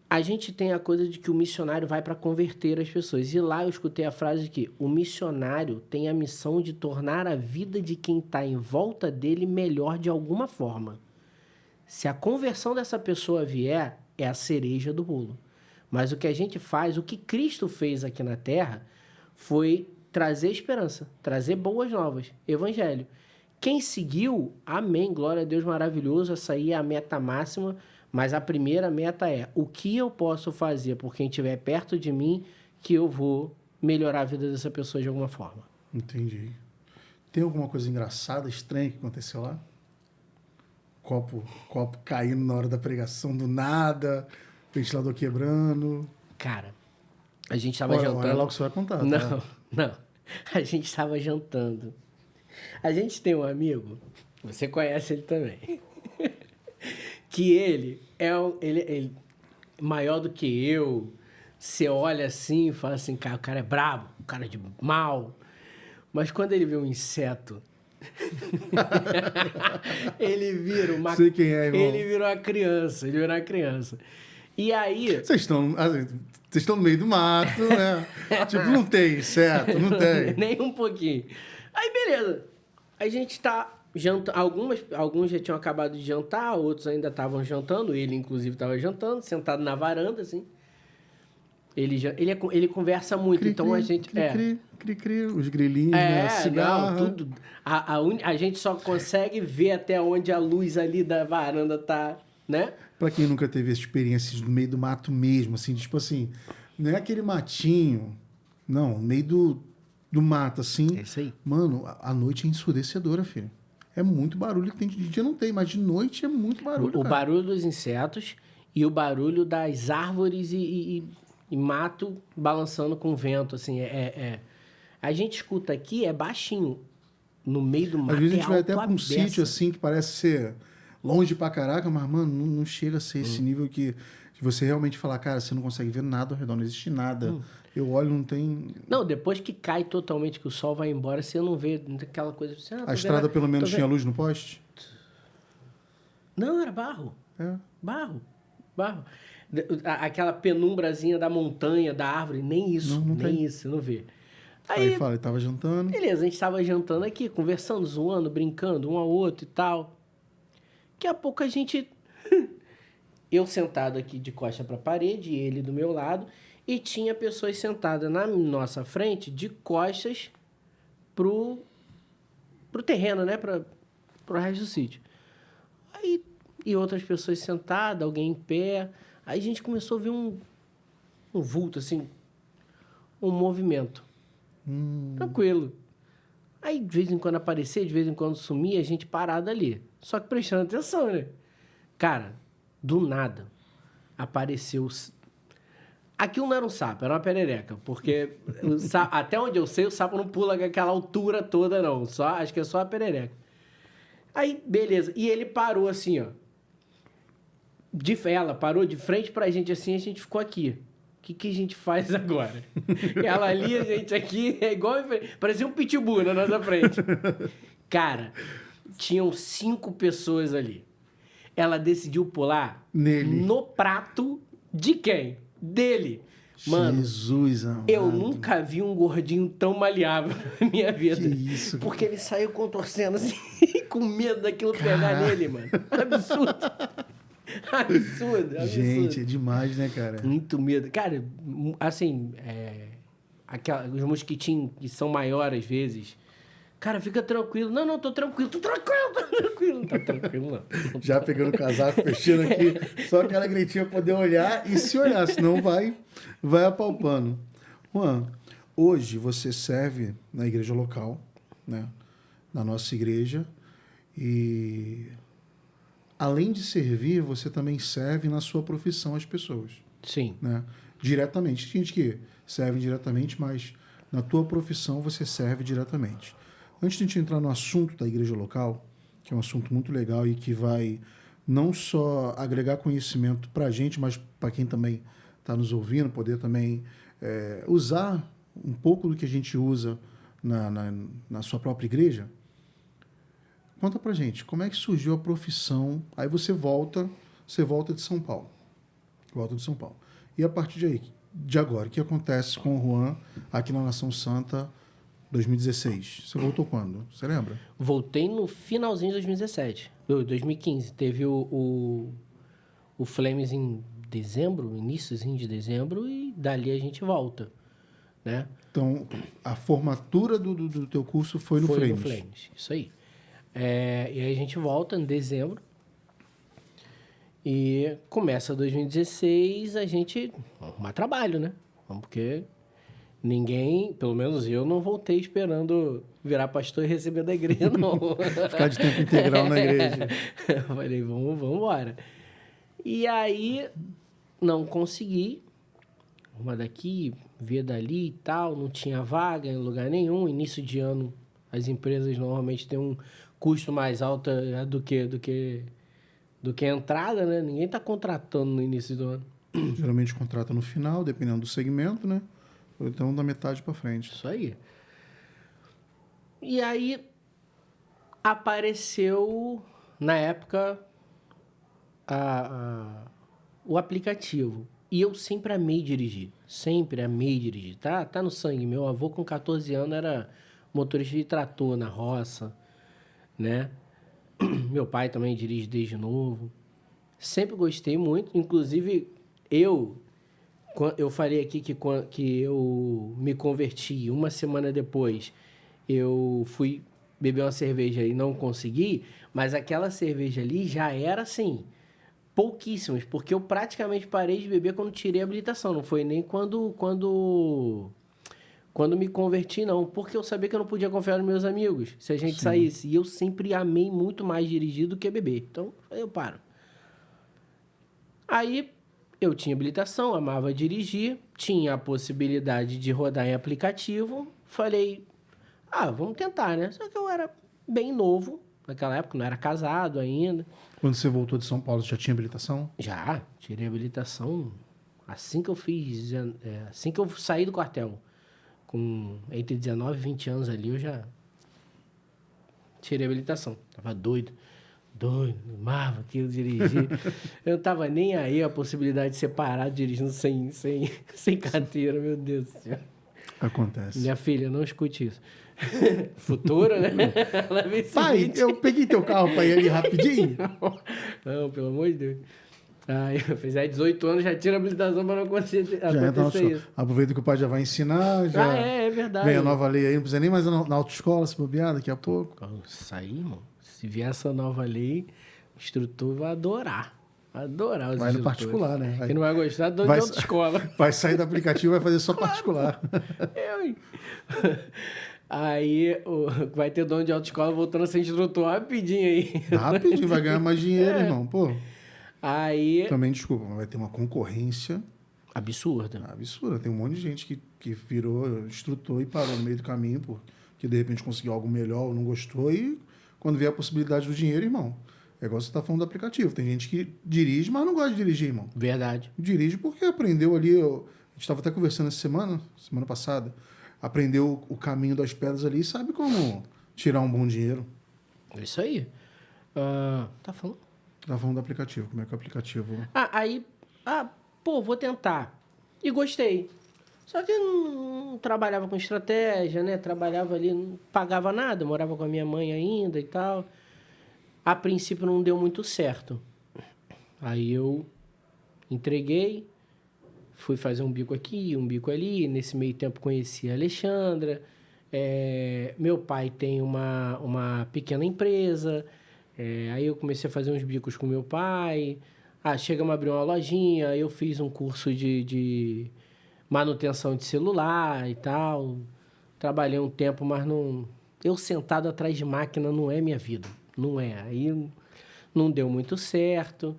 a gente tem a coisa de que o missionário vai para converter as pessoas. E lá eu escutei a frase de que o missionário tem a missão de tornar a vida de quem está em volta dele melhor de alguma forma. Se a conversão dessa pessoa vier, é a cereja do bolo. Mas o que a gente faz, o que Cristo fez aqui na Terra, foi trazer esperança, trazer boas novas, evangelho. Quem seguiu, amém, glória a Deus, maravilhoso, essa aí é a meta máxima, mas a primeira meta é o que eu posso fazer por quem estiver perto de mim que eu vou melhorar a vida dessa pessoa de alguma forma. Entendi. Tem alguma coisa engraçada, estranha que aconteceu lá? Copo caindo na hora da pregação do nada, ventilador quebrando. Cara, a gente estava jantando... Olha lá o que você vai contar, tá? Não. A gente estava jantando. A gente tem um amigo, você conhece ele também, que ele é maior do que eu. Você olha assim e fala assim, cara, o cara é brabo, o cara é de mal. Mas quando ele vê um inseto, ele vira uma... Sei quem é, irmão. Ele virou uma criança. E aí... Vocês estão no meio do mato, né? Tipo, não tem inseto, não tem. Nem um pouquinho. Aí, beleza. A gente tá jantando. Alguns já tinham acabado de jantar, outros ainda estavam jantando. Ele, inclusive, estava jantando, sentado na varanda, assim. Ele conversa muito, Cri, então cri, a gente... cri, os grilinhos, né? Cigarra. Não, tudo. A gente só consegue ver até onde a luz ali da varanda tá, né? Pra quem nunca teve essa experiência no meio do mato mesmo, assim, tipo assim, não é aquele matinho, não, no meio do mato, assim. É isso aí. Mano, a noite é ensurdecedora, filho. É muito barulho que tem de dia não tem, mas de noite é muito barulho, O cara. barulho dos insetos e o barulho das árvores e mato balançando com vento, assim, A gente escuta aqui, é baixinho, no meio do mato. Às vezes a gente vai até pra um beça. sítio, assim, que parece ser longe pra caraca, mas, mano, não chega a ser esse nível que você realmente falar, cara, você não consegue ver nada ao redor, não existe nada. Eu olho, não tem... Não, depois que cai totalmente, que o sol vai embora, você não vê aquela coisa... Assim, A estrada, pelo menos, tinha luz no poste? Não, era barro. É. Barro. Aquela penumbrazinha da montanha, da árvore, nem isso, Não nem tem. isso, você não vê. Aí fala, ele tava jantando. Beleza, a gente estava jantando aqui, conversando, zoando, brincando, um ao outro e tal. Daqui a pouco a gente... Eu sentado aqui de costa para a parede, ele do meu lado, e tinha pessoas sentadas na nossa frente, de costas pro terreno, né? Pro resto do sítio. Aí, e outras pessoas sentadas, alguém em pé. Aí a gente começou a ver um vulto, assim, um movimento. Tranquilo. Aí, de vez em quando aparecia, de vez em quando sumia, a gente parado ali. Só que prestando atenção, né? Cara, do nada, apareceu... Aquilo não era um sapo, era uma perereca. Porque, até onde eu sei, o sapo não pula com aquela altura toda, não. Acho que é só a perereca. Aí, beleza. E ele parou assim, ó. Ela parou de frente pra gente assim, a gente ficou aqui. O que a gente faz agora? Ela ali, a gente aqui, é igual... Parecia um pitbull na nossa frente. Cara, tinham 5 pessoas ali. Ela decidiu pular Nele. no prato de quem? Dele. Mano, Jesus, amado. eu nunca vi um gordinho tão maleável na minha vida. Que isso, cara. Porque ele saiu contorcendo assim, com medo daquilo pegar nele, mano. Absurdo. Absurdo, absurdo. Gente, é demais, né, cara? Muito medo. Cara, assim, os mosquitinhos que são maiores às vezes. Cara, fica tranquilo. Não, não, tô tranquilo, tô tranquilo, tô tranquilo. Não tá tranquilo, não. Já pegando o casaco, fechando aqui, só aquela gritinha poder olhar e se olhar, senão vai apalpando. Juan, hoje você serve na igreja local, né? Na nossa igreja, e além de servir, você também serve na sua profissão as pessoas, Sim. né? Diretamente. Tem gente que serve diretamente, mas na tua profissão você serve diretamente. Antes de a gente entrar no assunto da igreja local, que é um assunto muito legal e que vai não só agregar conhecimento para a gente, mas para quem também está nos ouvindo, poder também usar um pouco do que a gente usa na sua própria igreja. Conta pra gente, como é que surgiu a profissão? Aí você volta de São Paulo. Volta de São Paulo. E a partir de agora, o que acontece com o Juan aqui na Nação Santa 2016? Você voltou quando? Você lembra? Voltei no finalzinho de 2017. 2015. Teve o Flames em dezembro, iníciozinho de dezembro, e dali a gente volta, né? Então, a formatura do teu curso foi no Flames. Foi no Flames, isso aí. E aí a gente volta em dezembro. E começa 2016, a gente arrumar trabalho, né? Porque ninguém, pelo menos eu, não voltei esperando virar pastor e receber da igreja, não. Ficar de tempo integral na igreja. Eu falei, vamos embora. E aí, não consegui. Uma daqui, ver dali e tal, não tinha vaga em lugar nenhum. Início de ano, as empresas normalmente têm um custo mais alto do que a entrada, né? Ninguém está contratando no início do ano. Geralmente contrata no final, dependendo do segmento, né? Ou então da metade para frente. Isso aí. E aí apareceu, na época, o aplicativo. E eu sempre amei dirigir. Sempre amei dirigir. Tá no sangue. Meu avô, com 14 anos, era motorista de trator na roça, né? Meu pai também dirige desde novo. Sempre gostei muito. Inclusive, eu falei aqui que eu me converti. Uma semana depois, eu fui beber uma cerveja e não consegui. Mas aquela cerveja ali já era assim, pouquíssimas. Porque eu praticamente parei de beber quando tirei a habilitação. Não foi nem quando me converti, não. Porque eu sabia que eu não podia confiar nos meus amigos se a gente saísse. E eu sempre amei muito mais dirigir do que beber. Então, eu paro. Aí, eu tinha habilitação, amava dirigir, tinha a possibilidade de rodar em aplicativo. Falei, vamos tentar, né? Só que eu era bem novo naquela época, não era casado ainda. Quando você voltou de São Paulo, você já tinha habilitação? Já, tirei a habilitação assim que eu saí do quartel. Entre 19 e 20 anos ali, eu já tirei a habilitação. Tava doido, amava aquilo, dirigir. Eu não tava nem aí a possibilidade de ser parado dirigindo sem carteira, meu Deus do céu. Acontece. Minha filha, não escute isso. Futuro, né? Ela vem Pai, eu peguei teu carro para ir ali rapidinho. Não, pelo amor de Deus. Eu fizer 18 anos, já tira a habilitação para não acontecer isso. Aproveita que o pai já vai ensinar. Já é verdade. Vem a nova lei aí, não precisa nem mais na autoescola se bobear daqui a pouco. Isso aí, irmão. Se vier essa nova lei, o instrutor vai adorar. Vai adorar os Vai no instrutores. particular, né? Quem não vai gostar, de autoescola. Vai sair do aplicativo e vai fazer só particular. Aí vai ter dono de autoescola voltando a ser instrutor rapidinho aí. Rapidinho, vai ganhar mais dinheiro, irmão. Pô. Aí... Também, desculpa, mas vai ter uma concorrência... Absurda. Tem um monte de gente que virou instrutor e parou no meio do caminho porque de repente conseguiu algo melhor ou não gostou e quando vier a possibilidade do dinheiro, irmão, é igual você tá falando do aplicativo. Tem gente que dirige, mas não gosta de dirigir, irmão. Verdade. Dirige porque aprendeu ali... A gente estava até conversando essa semana passada, aprendeu o caminho das pedras ali e sabe como tirar um bom dinheiro. É isso aí. Tá falando? Tá falando do aplicativo. Como é que é o aplicativo? Vou tentar. E gostei. Só que eu não trabalhava com estratégia, né? Trabalhava ali, não pagava nada, morava com a minha mãe ainda e tal. A princípio não deu muito certo. Aí eu entreguei, fui fazer um bico aqui, um bico ali. Nesse meio tempo conheci a Alexandra. Meu pai tem uma pequena empresa. Aí eu comecei a fazer uns bicos com meu pai. Chegamos a abrir uma lojinha. Aí eu fiz um curso de manutenção de celular e tal. Trabalhei um tempo, mas não... Eu sentado atrás de máquina não é minha vida. Não é. Aí não deu muito certo.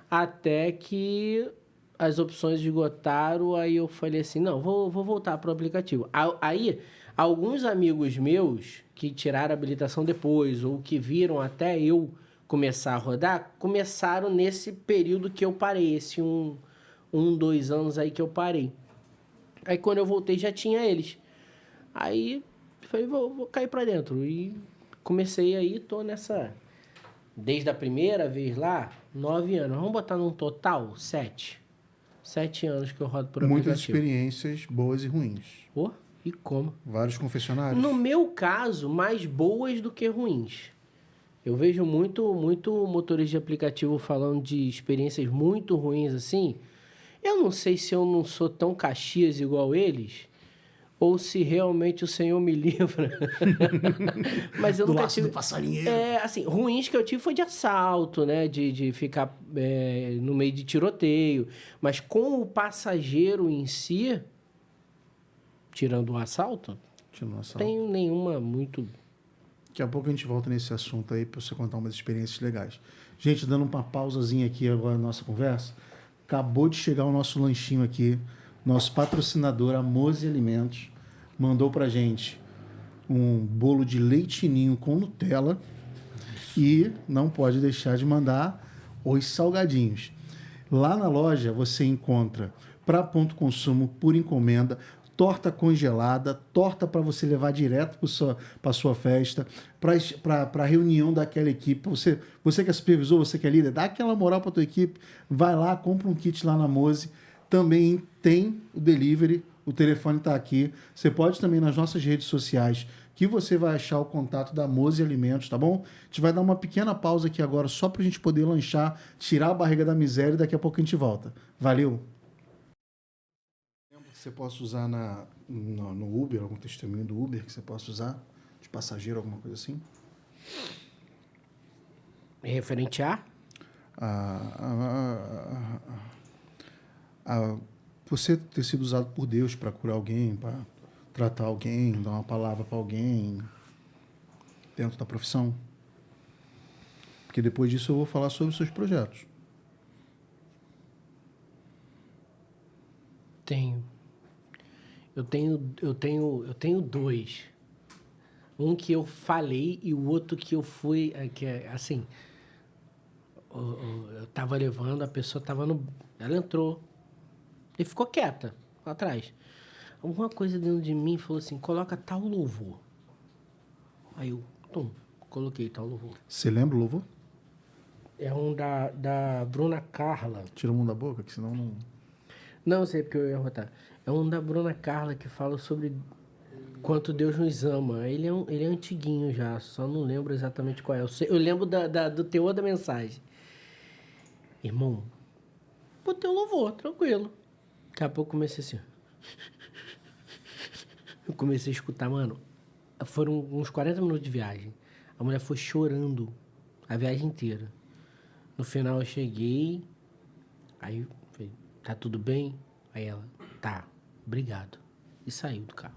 Até que as opções esgotaram, aí eu falei assim, não, vou voltar para o aplicativo. Aí, alguns amigos meus que tiraram a habilitação depois, ou que viram até eu começar a rodar, começaram nesse período que eu parei, esse 2 anos aí que eu parei. Aí quando eu voltei já tinha eles. Aí falei, vou cair para dentro. E comecei aí, tô nessa... Desde a primeira vez lá, 9 anos. Vamos botar num total 7. 7 anos que eu rodo por Muitas aplicativo. experiências boas e ruins. Oh, e como? Vários confessionários. No meu caso, mais boas do que ruins. Eu vejo muito motorista de aplicativo falando de experiências muito ruins assim. Eu não sei se eu não sou tão Caxias igual eles, ou se realmente o Senhor me livra. Mas eu Do nunca laço tive... do passarinheiro. Assim, ruins que eu tive foi de assalto, né? De ficar no meio de tiroteio. Mas com o passageiro em si, tirando o assalto, Tirando assalto. tenho nenhuma muito... Daqui a pouco a gente volta nesse assunto aí para você contar umas experiências legais. Gente, dando uma pausazinha aqui agora na nossa conversa, acabou de chegar o nosso lanchinho aqui. Nosso patrocinador, a Mose Alimentos, mandou pra gente um bolo de leite ninho com Nutella e não pode deixar de mandar os salgadinhos. Lá na loja você encontra para ponto consumo por encomenda, torta congelada, torta para você levar direto para sua festa, para a reunião daquela equipe. Você que é supervisor, você que é líder, dá aquela moral para tua equipe, vai lá, compra um kit lá na Mose. Também tem o delivery, o telefone está aqui. Você pode também nas nossas redes sociais, que você vai achar o contato da Mose Alimentos, tá bom? A gente vai dar uma pequena pausa aqui agora, só para a gente poder lanchar, tirar a barriga da miséria e daqui a pouco a gente volta. Valeu! Você possa usar no Uber, algum testemunho do Uber que você possa usar, de passageiro, alguma coisa assim? Referente a? Você ter sido usado por Deus para curar alguém, para tratar alguém, dar uma palavra para alguém dentro da profissão. Porque depois disso eu vou falar sobre os seus projetos. Tenho. Eu tenho 2. Um que eu falei e o outro que eu fui... Que é assim... Eu tava levando, a pessoa tava no... Ela entrou e ficou quieta lá atrás. Alguma coisa dentro de mim falou assim, coloca tal louvor. Aí eu, coloquei tal louvor. Você lembra o louvor? É um da Bruna Carla. Tira o mão da boca, que senão não... Não sei porque eu ia rotar. É um da Bruna Carla que fala sobre quanto Deus nos ama. Ele é antiguinho já, só não lembro exatamente qual é. Eu lembro do teor da mensagem. Irmão, botei o louvor, tranquilo. Daqui a pouco comecei assim. Eu comecei a escutar, mano. Foram uns 40 minutos de viagem. A mulher foi chorando a viagem inteira. No final eu cheguei, aí falei, tá tudo bem? Aí ela, tá, obrigado. E saiu do carro.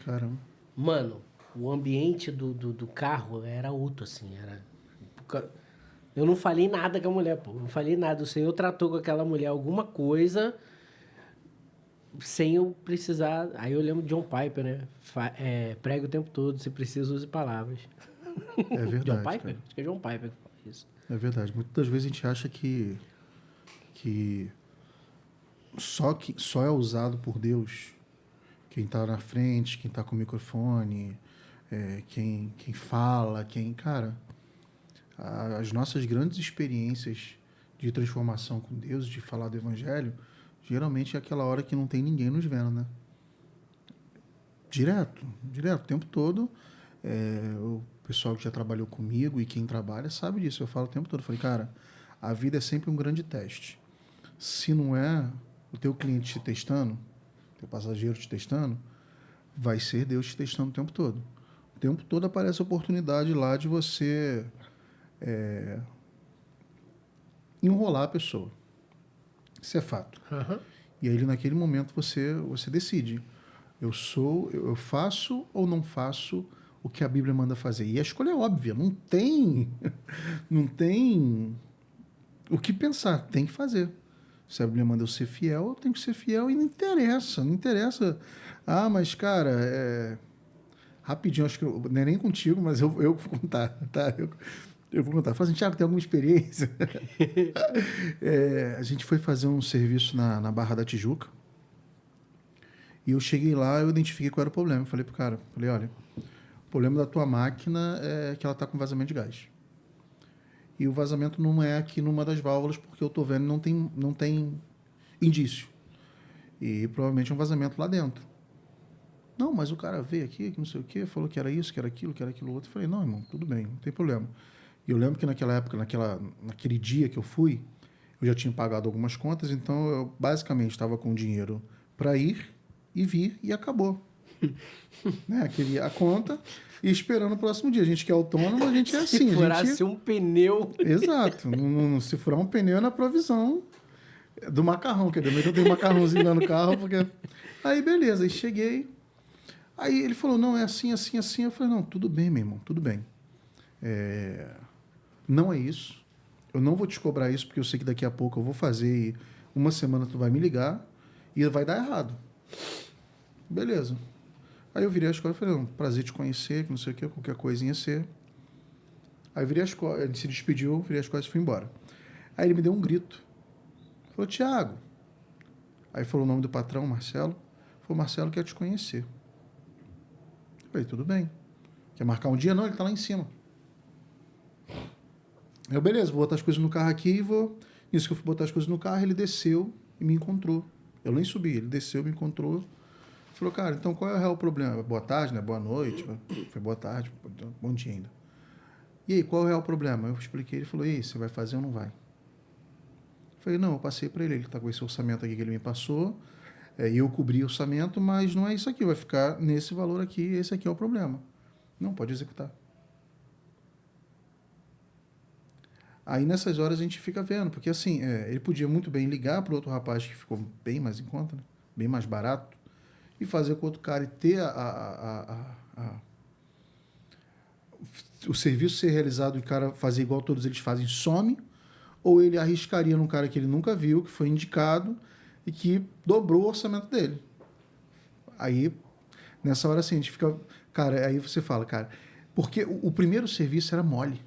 Caramba. Mano, o ambiente do carro era outro, assim, era... Eu não falei nada com a mulher, pô. Não falei nada. O Senhor tratou com aquela mulher alguma coisa sem eu precisar... Aí eu lembro de John Piper, né? Prega o tempo todo, se precisa, use palavras. É verdade. John Piper? Cara. Acho que é John Piper que fala isso. É verdade. Muitas vezes a gente acha que só é usado por Deus quem está na frente, quem está com o microfone, quem fala, Cara, as nossas grandes experiências de transformação com Deus, de falar do Evangelho, geralmente é aquela hora que não tem ninguém nos vendo, né? Direto, o tempo todo. O pessoal que já trabalhou comigo e quem trabalha sabe disso. Eu falo o tempo todo. Eu falei, cara, A vida é sempre um grande teste. Se não é o teu cliente te testando, o teu passageiro te testando, vai ser Deus te testando o tempo todo. O tempo todo aparece a oportunidade lá de você enrolar a pessoa. Isso é fato. Aham. E aí, naquele momento, você decide. Eu faço ou não faço o que a Bíblia manda fazer? E a escolha é óbvia. Não tem o que pensar. Tem que fazer. Se a Bíblia manda eu ser fiel, eu tenho que ser fiel e não interessa. Não interessa. Ah, mas, cara, rapidinho, acho que não é nem contigo, mas eu vou contar, tá? Eu vou contar. Fala assim, Thiago, tem alguma experiência? A gente foi fazer um serviço na Barra da Tijuca. E eu cheguei lá, eu identifiquei qual era o problema. Eu falei pro cara, olha, o problema da tua máquina é que ela está com vazamento de gás. E o vazamento não é aqui numa das válvulas, porque eu estou vendo não tem indício. E provavelmente é um vazamento lá dentro. Não, mas o cara veio aqui, que não sei o quê, falou que era isso, que era aquilo outro. Eu falei, não, irmão, tudo bem, não tem problema. E eu lembro que naquela época, naquele dia que eu fui, eu já tinha pagado algumas contas, então eu basicamente estava com dinheiro para ir e vir e acabou. Né? A conta e esperando o próximo dia. A gente que é autônomo, a gente é assim. Se furasse um pneu. Exato. Se furar um pneu é na provisão do macarrão, quer dizer, eu tenho macarrãozinho lá no carro, porque... Aí, beleza, aí cheguei. Aí ele falou, não, é assim, assim, assim. Eu falei, não, tudo bem, meu irmão, tudo bem. Não é isso. Eu não vou te cobrar isso, porque eu sei que daqui a pouco eu vou fazer e uma semana tu vai me ligar e vai dar errado. Beleza. Aí eu virei as costas e falei, não, prazer te conhecer, que não sei o que, qualquer coisinha ser. Aí eu virei as costas, ele se despediu, virei as costas e fui embora. Aí ele me deu um grito. Falou, Thiago. Aí falou o nome do patrão, Marcelo. Falou, Marcelo quer te conhecer. Eu falei, tudo bem. Quer marcar um dia? Não, ele tá lá em cima. Eu, beleza, vou botar as coisas no carro aqui e vou... Isso que eu fui botar as coisas no carro, ele desceu e me encontrou. Eu nem subi, ele desceu, me encontrou. Falou, cara, então qual é o real problema? Boa tarde, né? Boa noite. Foi boa tarde, bom dia ainda. E aí, qual é o real problema? Eu expliquei, ele falou, e aí, você vai fazer ou não vai? Eu falei, não, eu passei para ele está com esse orçamento aqui que ele me passou, e eu cobri o orçamento, mas não é isso aqui, vai ficar nesse valor aqui, esse aqui é o problema. Não, pode executar. Aí nessas horas a gente fica vendo, porque assim, ele podia muito bem ligar para outro rapaz que ficou bem mais em conta, né? Bem mais barato, e fazer com outro cara e ter o serviço ser realizado e o cara fazer igual todos eles fazem, some, ou ele arriscaria num cara que ele nunca viu, que foi indicado e que dobrou o orçamento dele. Aí, nessa hora assim, a gente fica... Cara, aí você fala, cara, porque o primeiro serviço era mole.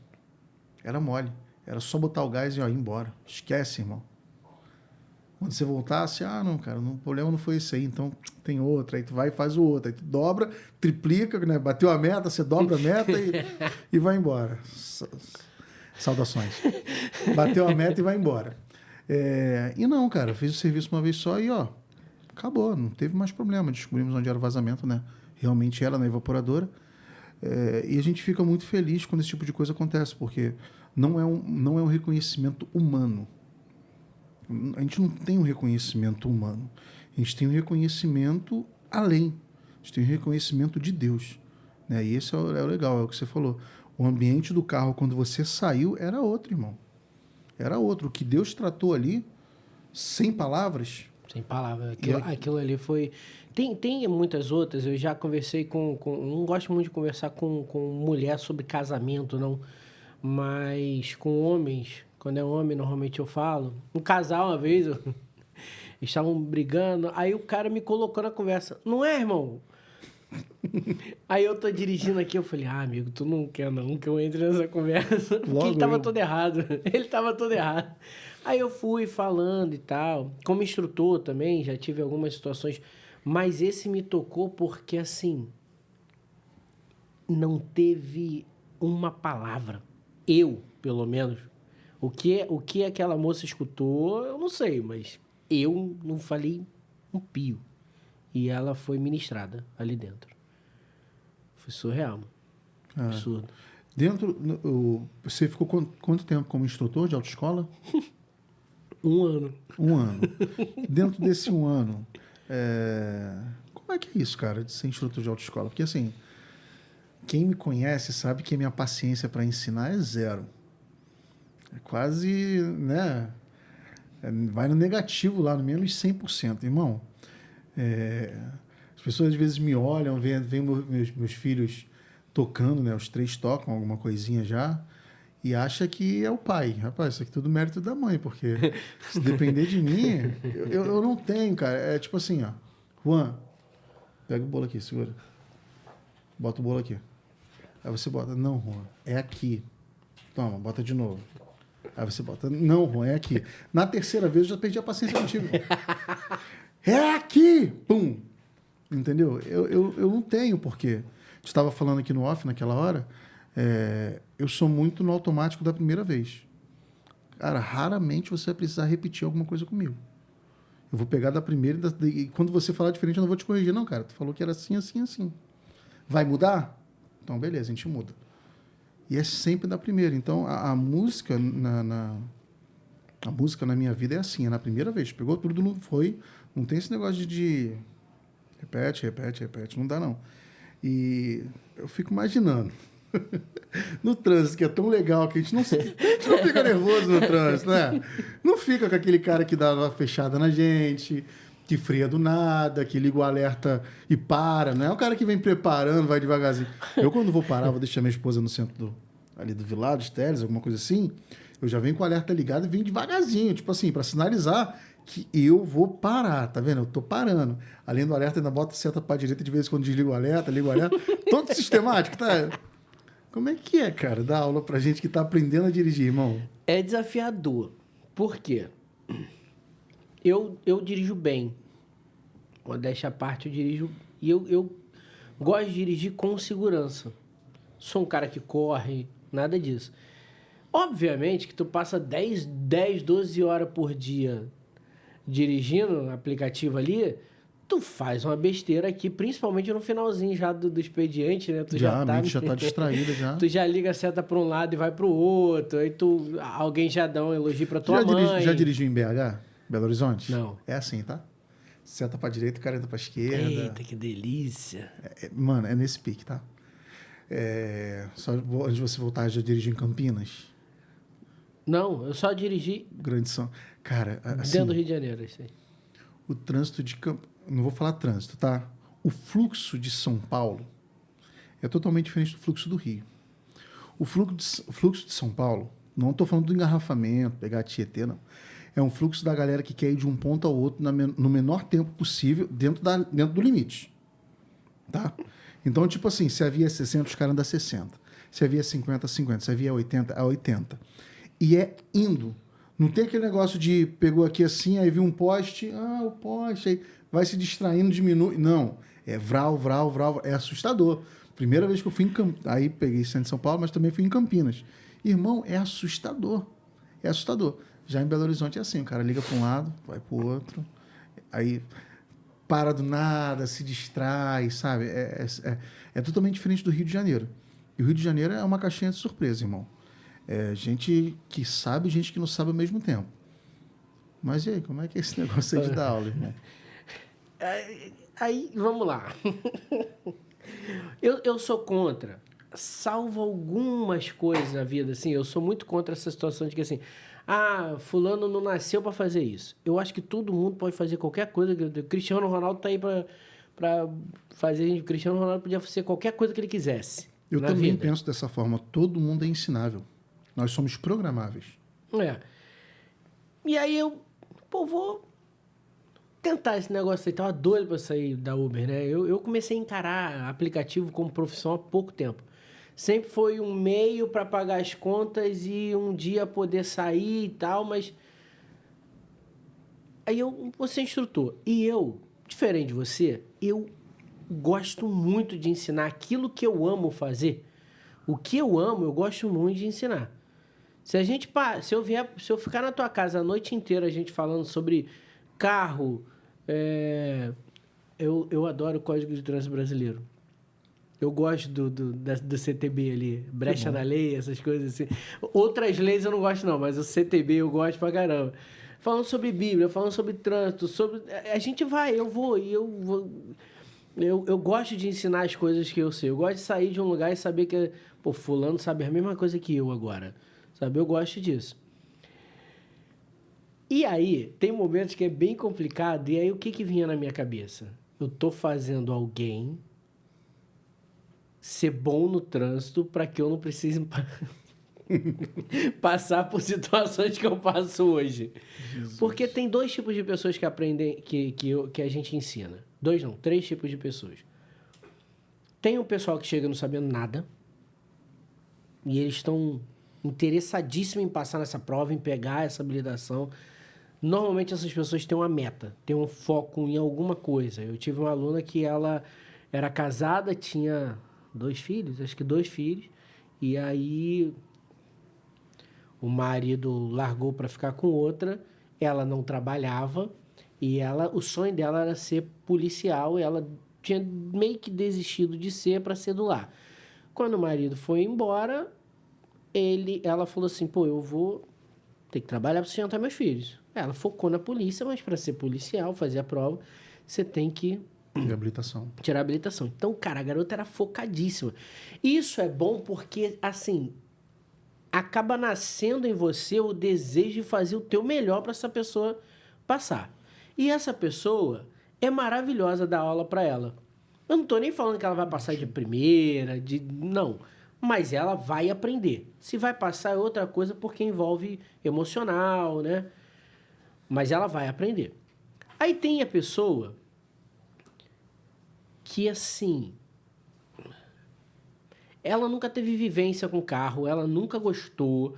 Era mole. Era só botar o gás e ó, ir embora. Esquece, irmão. Quando você voltasse, não, cara, o problema não foi esse aí, então tem outra, aí tu vai e faz o outro, aí tu dobra, triplica, né? Bateu a meta, você dobra a meta e vai embora. Saudações. Bateu a meta e vai embora. E não, cara, fiz o serviço uma vez só e ó, acabou, não teve mais problema. Descobrimos onde era o vazamento, né? Realmente era na evaporadora. E a gente fica muito feliz quando esse tipo de coisa acontece, porque não é um reconhecimento humano. A gente não tem um reconhecimento humano. A gente tem um reconhecimento além. A gente tem um reconhecimento de Deus. Né? E esse é o legal, é o que você falou. O ambiente do carro, quando você saiu, era outro, irmão. Era outro. O que Deus tratou ali, sem palavras... Sem palavras. Aquilo ali foi... Tem muitas outras. Eu já conversei com... Não gosto muito de conversar com mulher sobre casamento, não. Mas com homens... Quando é homem, normalmente eu falo. Um casal, uma vez, estavam brigando. Aí o cara me colocou na conversa. Não é, irmão? Aí eu tô dirigindo aqui, eu falei, amigo, tu não quer não que eu entre nessa conversa. Porque ele tava todo errado. Ele tava todo errado. Aí eu fui falando e tal. Como instrutor também, já tive algumas situações. Mas esse me tocou porque, assim, não teve uma palavra. Eu, pelo menos. O que aquela moça escutou, eu não sei, mas eu não falei um pio. E ela foi ministrada ali dentro. Foi surreal. Absurdo. Você ficou quanto tempo como instrutor de autoescola? 1 ano. 1 ano. Dentro desse 1 ano, como é que é isso, cara, de ser instrutor de autoescola? Porque, assim, quem me conhece sabe que a minha paciência para ensinar é zero. É quase, né? Vai no negativo lá, no menos 100%. Irmão, as pessoas às vezes me olham, veem meus filhos tocando, né? Os 3 tocam alguma coisinha já, e acha que é o pai. Rapaz, isso aqui é tudo mérito da mãe, porque se depender de mim, eu não tenho, cara. É tipo assim, ó. Juan, pega o bolo aqui, segura. Bota o bolo aqui. Aí você bota, não, Juan, é aqui. Toma, bota de novo. Aí você bota, não, Juan, é aqui. Na terceira vez eu já perdi a paciência contigo. É aqui! Pum! Entendeu? Eu não tenho porquê. A gente estava falando aqui no off naquela hora. Eu sou muito no automático da primeira vez. Cara, raramente você vai precisar repetir alguma coisa comigo. Eu vou pegar da primeira e quando você falar diferente, eu não vou te corrigir. Não, cara, tu falou que era assim, assim, assim. Vai mudar? Então, beleza, a gente muda. E é sempre da primeira. Então, a música a música na minha vida é assim, é na primeira vez. Pegou tudo, não foi. Não tem esse negócio de repete, repete, repete. Não dá, não. E eu fico imaginando. No trânsito, que é tão legal que a gente não fica nervoso no trânsito, né? Não fica com aquele cara que dá uma fechada na gente, que freia do nada, que liga o alerta e para, não é o cara que vem preparando, vai devagarzinho. Eu, quando vou parar, vou deixar minha esposa no centro ali do Vilar, dos Teles, alguma coisa assim, eu já venho com o alerta ligado e venho devagarzinho, tipo assim, para sinalizar que eu vou parar, tá vendo? Eu tô parando. Além do alerta, ainda bota seta para direita, de vez em quando desliga o alerta, liga o alerta. Todo sistemático, tá? Como é que é, cara, dar aula pra gente que tá aprendendo a dirigir, irmão? É desafiador. Por quê? Eu dirijo bem. Modéstia à parte, eu dirijo... E eu gosto de dirigir com segurança. Sou um cara que corre, nada disso. Obviamente que tu passa 10, 12 horas por dia dirigindo o aplicativo ali, tu faz uma besteira aqui, principalmente no finalzinho já do expediente, né? Tu A mente já tá distraída já. Tu já liga a seta para um lado e vai para o outro, aí alguém já dá um elogio para tua mãe. Já dirigiu em BH? Belo Horizonte? Não. É assim, tá? Seta pra direita, o cara entra pra esquerda. Eita, que delícia. Mano, é nesse pique, tá? Só antes de você voltar, já dirigiu em Campinas? Não, eu só dirigi... Grande São... Cara, assim... Dentro do Rio de Janeiro, isso aí. O trânsito de... Não vou falar trânsito, tá? O fluxo de São Paulo é totalmente diferente do fluxo do Rio. O fluxo de São Paulo, não estou falando do engarrafamento, pegar a Tietê, não. É um fluxo da galera que quer ir de um ponto ao outro no menor tempo possível, dentro do limite. Tá? Então, tipo assim, se havia 60, os caras andam 60. Se havia 50, 50. Se havia 80, a 80. E é indo. Não tem aquele negócio de pegou aqui assim, aí viu um poste, o poste, aí vai se distraindo, diminui. Não. É vral, vral, vral. É assustador. Primeira vez que eu fui em Campinas. Aí peguei centro de São Paulo, mas também fui em Campinas. Irmão, é assustador. É assustador. Já em Belo Horizonte é assim, o cara liga para um lado, vai para o outro, aí para do nada, se distrai, sabe? É totalmente diferente do Rio de Janeiro. E o Rio de Janeiro é uma caixinha de surpresa, irmão. É gente que sabe e gente que não sabe ao mesmo tempo. Mas e aí, como é que é esse negócio aí de dar aula, irmão? Aí, vamos lá. Eu sou contra, salvo algumas coisas na vida, assim, eu sou muito contra essa situação de que, assim, fulano não nasceu para fazer isso. Eu acho que todo mundo pode fazer qualquer coisa. O Cristiano Ronaldo tá aí para fazer... O Cristiano Ronaldo podia fazer qualquer coisa que ele quisesse. Eu também penso dessa forma. Todo mundo é ensinável. Nós somos programáveis. E aí vou tentar esse negócio aí. Tava doido para sair da Uber, né? Eu comecei a encarar aplicativo como profissão há pouco tempo. Sempre foi um meio para pagar as contas e um dia poder sair e tal, mas... Aí eu vou ser instrutor. E eu, diferente de você, eu gosto muito de ensinar aquilo que eu amo fazer. O que eu amo, eu gosto muito de ensinar. Se eu ficar na tua casa a noite inteira, a gente falando sobre carro... Eu adoro o Código de Trânsito Brasileiro. Eu gosto do CTB ali, brecha na lei, essas coisas assim. Outras leis eu não gosto não, mas o CTB eu gosto pra caramba. Falando sobre Bíblia, falando sobre trânsito, sobre... A gente vai, eu vou, e eu vou... Eu gosto de ensinar as coisas que eu sei. Eu gosto de sair de um lugar e saber que, pô, fulano sabe a mesma coisa que eu agora. Sabe? Eu gosto disso. E aí, tem momentos que é bem complicado, e aí o que vinha na minha cabeça? Eu tô fazendo alguém ser bom no trânsito para que eu não precise passar por situações que eu passo hoje. Jesus. Porque tem 2 tipos de pessoas que aprendem, que a gente ensina. 2 não, 3 tipos de pessoas. Tem o pessoal que chega não sabendo nada, e eles estão interessadíssimos em passar nessa prova, em pegar essa habilitação. Normalmente essas pessoas têm uma meta, têm um foco em alguma coisa. Eu tive uma aluna que ela era casada, tinha 2 filhos, acho que 2 filhos, e aí o marido largou para ficar com outra, ela não trabalhava, e o sonho dela era ser policial, e ela tinha meio que desistido de ser para ser do lar. Quando o marido foi embora, ela falou assim, pô, eu vou ter que trabalhar para sustentar meus filhos. Ela focou na polícia, mas para ser policial, fazer a prova, você tem que tirar a habilitação. Então, cara, a garota era focadíssima. Isso é bom porque, assim, acaba nascendo em você o desejo de fazer o teu melhor para essa pessoa passar. E essa pessoa é maravilhosa dar aula para ela. Eu não tô nem falando que ela vai passar de primeira, não. Mas ela vai aprender. Se vai passar é outra coisa porque envolve emocional, né? Mas ela vai aprender. Aí tem a pessoa que, assim, ela nunca teve vivência com carro, ela nunca gostou,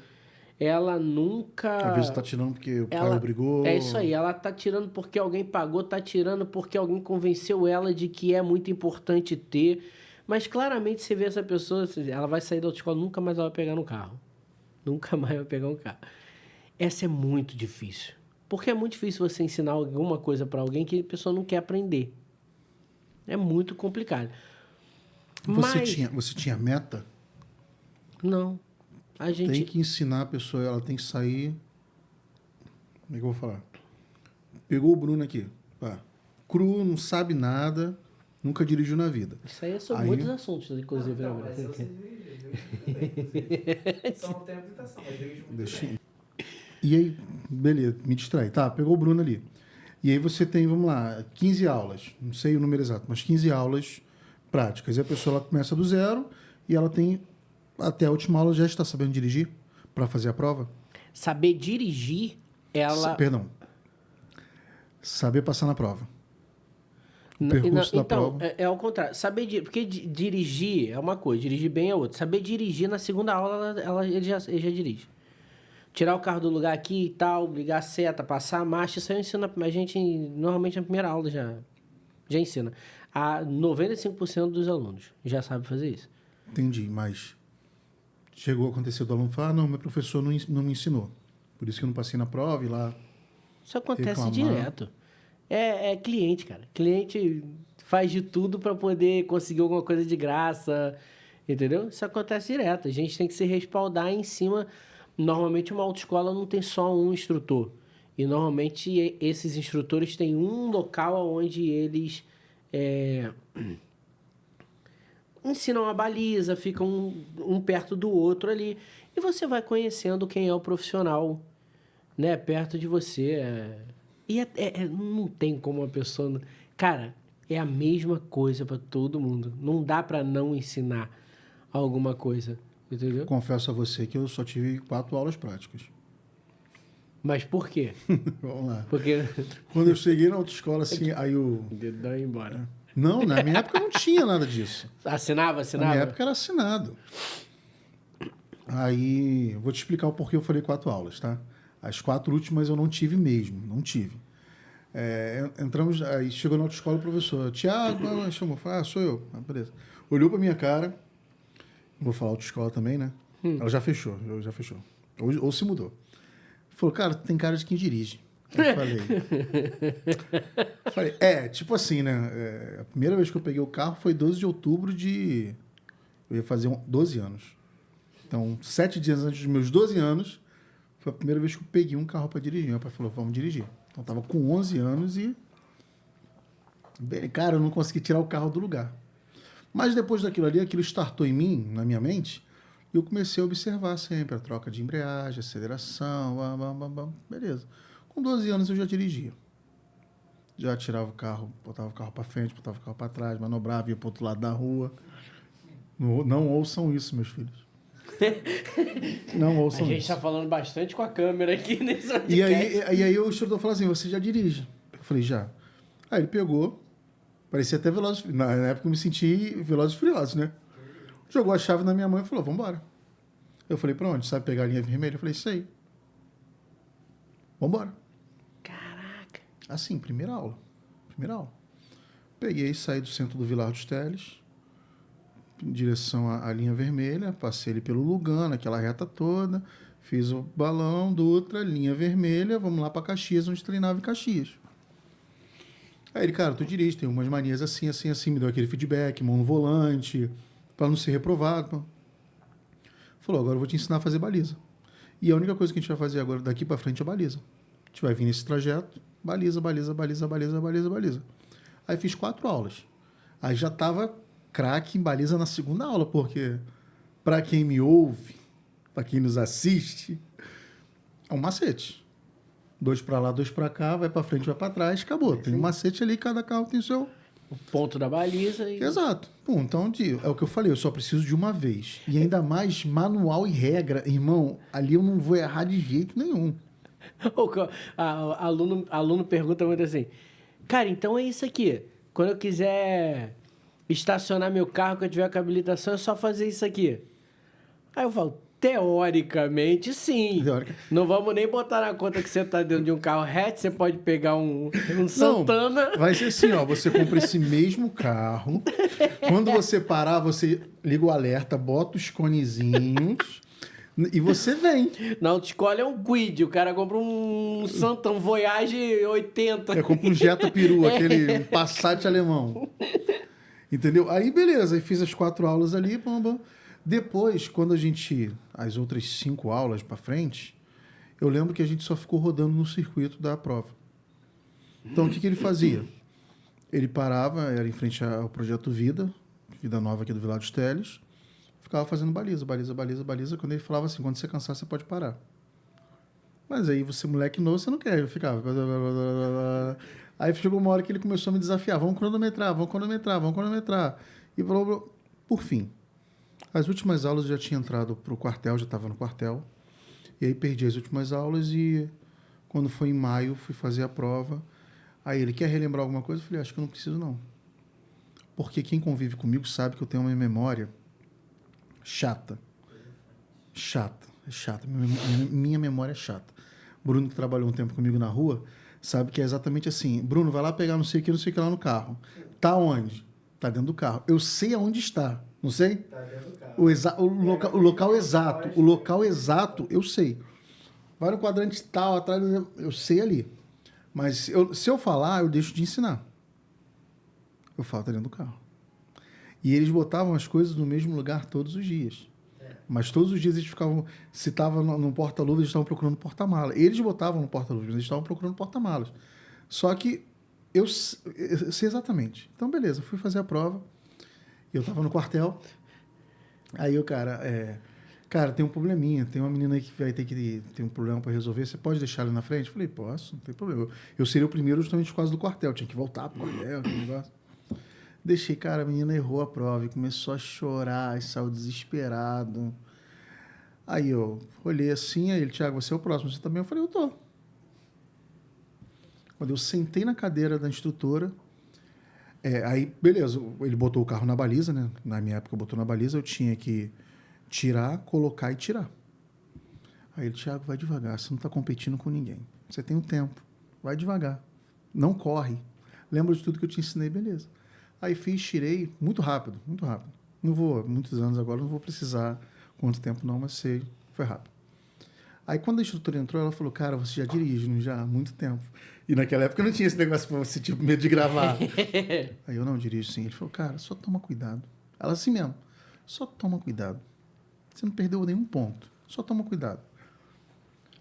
ela nunca... Às vezes tá tirando porque o pai obrigou. É isso aí, ela tá tirando porque alguém pagou, tá tirando porque alguém convenceu ela de que é muito importante ter. Mas claramente você vê essa pessoa, ela vai sair da autoescola, nunca mais ela vai pegar no carro. Nunca mais vai pegar um carro. Essa é muito difícil. Porque é muito difícil você ensinar alguma coisa para alguém que a pessoa não quer aprender. É muito complicado. Você tinha meta? Não. Tem que ensinar a pessoa, ela tem que sair... Como é que eu vou falar? Pegou o Bruno aqui. Pá, cru, não sabe nada, nunca dirigiu na vida. Isso aí é sobre muitos assuntos, inclusive. Não, mas eu sei dirigir. Só não tem habilitação, mas dirijo muito. E aí, beleza, me distrai. Tá, pegou o Bruno ali. E aí você tem, vamos lá, 15 aulas. Não sei o número exato, mas 15 aulas práticas. E a pessoa ela começa do zero e ela tem, até a última aula, já está sabendo dirigir para fazer a prova? Saber dirigir, ela... Perdão. Saber passar na prova. O percurso da prova. É ao contrário. Porque dirigir é uma coisa, dirigir bem é outra. Saber dirigir, na segunda aula, ele já dirige. Tirar o carro do lugar aqui e tal, ligar a seta, passar a marcha, isso aí ensina a gente, normalmente na primeira aula já ensina. A 95% dos alunos já sabe fazer isso. Entendi, mas chegou a acontecer do aluno falar, não, meu professor não me ensinou. Por isso que eu não passei na prova e lá... Isso acontece direto. É cliente, cara. Cliente faz de tudo para poder conseguir alguma coisa de graça, entendeu? Isso acontece direto. A gente tem que se respaldar em cima... Normalmente uma autoescola não tem só um instrutor. E normalmente esses instrutores têm um local onde eles ensinam a baliza, ficam um perto do outro ali. E você vai conhecendo quem é o profissional, né, perto de você. Não tem como uma pessoa... Cara, é a mesma coisa para todo mundo. Não dá para não ensinar alguma coisa. Entendeu? Confesso a você que eu só tive 4 aulas práticas. Mas por quê? Vamos lá. Porque... Quando eu cheguei na autoescola, assim, aí o... Dedão ia embora. Não, na minha época não tinha nada disso. Assinava? Na minha época era assinado. Aí, vou te explicar o porquê eu falei 4 aulas, tá? As 4 últimas eu não tive mesmo, não tive. Entramos, aí chegou na autoescola o professor, Tiago, chamou, falou, sou eu. Beleza. Olhou pra minha cara... Vou falar autoescola também, né? Ela já fechou. Ou se mudou. Falou, cara, tem cara de quem dirige. Eu falei, tipo assim, né? A primeira vez que eu peguei o carro foi 12 de outubro de... Eu ia fazer 12 anos. Então, 7 dias antes dos meus 12 anos, foi a primeira vez que eu peguei um carro para dirigir. Meu pai falou, vamos dirigir. Então, eu tava com 11 anos e... Cara, eu não consegui tirar o carro do lugar. Mas depois daquilo ali, aquilo startou em mim, na minha mente, e eu comecei a observar sempre a troca de embreagem, aceleração, beleza. Com 12 anos eu já dirigia. Já tirava o carro, botava o carro para frente, botava o carro para trás, manobrava, ia para outro lado da rua. Não ouçam isso, meus filhos. Não ouçam isso. A gente está falando bastante com a câmera aqui nesse podcast. E aí o instrutor falou assim, você já dirige? Eu falei, já. Aí ele pegou, parecia até Velozes... Na época eu me senti Velozes e Furiosos, né? Jogou a chave na minha mão e falou, vamos embora. Eu falei, pra onde? Sabe pegar a linha vermelha? Eu falei, isso aí. Vamos embora. Caraca. Assim, primeira aula. Peguei, saí do centro do Vilar dos Teles, em direção à linha vermelha, passei ele pelo Lugano, aquela reta toda, fiz o balão, Dutra, linha vermelha, vamos lá para Caxias, onde treinava em Caxias. Aí ele, cara, tu dirige, tem umas manias assim, me deu aquele feedback, mão no volante, para não ser reprovado. Falou, agora eu vou te ensinar a fazer baliza. E a única coisa que a gente vai fazer agora, daqui para frente, é baliza. A gente vai vir nesse trajeto, baliza. Aí fiz 4 aulas. Aí já tava craque em baliza na segunda aula, porque para quem me ouve, para quem nos assiste, é um macete. 2 para lá, 2 para cá, vai para frente, vai para trás, acabou. Tem um macete ali, cada carro tem o seu... O ponto da baliza e... Exato. Pô, então, é o que eu falei, eu só preciso de uma vez. E ainda mais manual e regra. Irmão, ali eu não vou errar de jeito nenhum. Aluno pergunta muito assim, cara, então é isso aqui. Quando eu quiser estacionar meu carro, que eu tiver com a habilitação, é só fazer isso aqui. Aí eu falo, teoricamente, sim. Não vamos nem botar na conta que você está dentro de um carro hatch, você pode pegar um Santana. Não, vai ser assim, ó, você compra esse mesmo carro, quando você parar, você liga o alerta, bota os conezinhos e você vem. Na autoescola é um Kwid, o cara compra um Santana, um Voyage 80. Compra um Jetta Peru, aquele Passat alemão. Entendeu? Aí, beleza, aí fiz as 4 aulas ali, bam. Depois, quando as outras 5 aulas para frente, eu lembro que a gente só ficou rodando no circuito da prova. Então, o que ele fazia? Ele parava, era em frente ao Projeto Vida Nova aqui do Vilar dos Teles, ficava fazendo baliza. Quando ele falava assim, quando você cansar, você pode parar. Mas aí, você, moleque novo, você não quer. Eu ficava... Aí chegou uma hora que ele começou a me desafiar. Vamos cronometrar. E por fim... As últimas aulas eu já tinha entrado para o quartel, já estava no quartel. E aí perdi as últimas aulas e quando foi em maio, fui fazer a prova. Aí ele, quer relembrar alguma coisa? Eu falei, acho que eu não preciso não. Porque quem convive comigo sabe que eu tenho uma memória chata. Minha memória é chata. Bruno, que trabalhou um tempo comigo na rua, sabe que é exatamente assim. Bruno, vai lá pegar não sei o que lá no carro. Tá onde? Tá dentro do carro. Eu sei aonde está. Não sei? Tá dentro do carro. O local exato. O local exato, eu sei. Vai no quadrante tal, atrás, eu sei ali. Mas se eu falar, eu deixo de ensinar. Eu falo, tá dentro do carro. E eles botavam as coisas no mesmo lugar todos os dias. Mas todos os dias eles ficavam... Se estava no porta-luvas, eles estavam procurando porta-malas. Eles botavam no porta-luvas, mas eles estavam procurando porta-malas. Só que eu sei exatamente. Então, beleza, fui fazer a prova. Eu estava no quartel. Aí o cara... Cara, tem um probleminha. Tem uma menina aí que vai ter que ter um problema para resolver. Você pode deixar ela na frente? Eu falei, posso, não tem problema. Eu seria o primeiro justamente por causa do quartel. Tinha que voltar pro quartel, aquele negócio. Deixei, cara, a menina errou a prova e começou a chorar e saiu desesperado. Aí eu olhei assim, aí ele, Thiago, você é o próximo, você também? Eu falei, eu tô. Quando eu sentei na cadeira da instrutora, aí, beleza, ele botou o carro na baliza, né? Na minha época, botou na baliza, eu tinha que tirar, colocar e tirar. Aí ele, Thiago, vai devagar, você não está competindo com ninguém. Você tem um tempo, vai devagar. Não corre. Lembra de tudo que eu te ensinei, beleza. Aí fiz, tirei, muito rápido. Não vou, muitos anos agora, não vou precisar quanto tempo não, mas sei, foi rápido. Aí, quando a instrutora entrou, ela falou, cara, você já dirige, não já? Há muito tempo. E naquela época não tinha esse negócio pra você, tipo, medo de gravar. Aí eu, não, dirijo sim. Ele falou, cara, só toma cuidado. Ela assim mesmo, só toma cuidado. Você não perdeu nenhum ponto, só toma cuidado.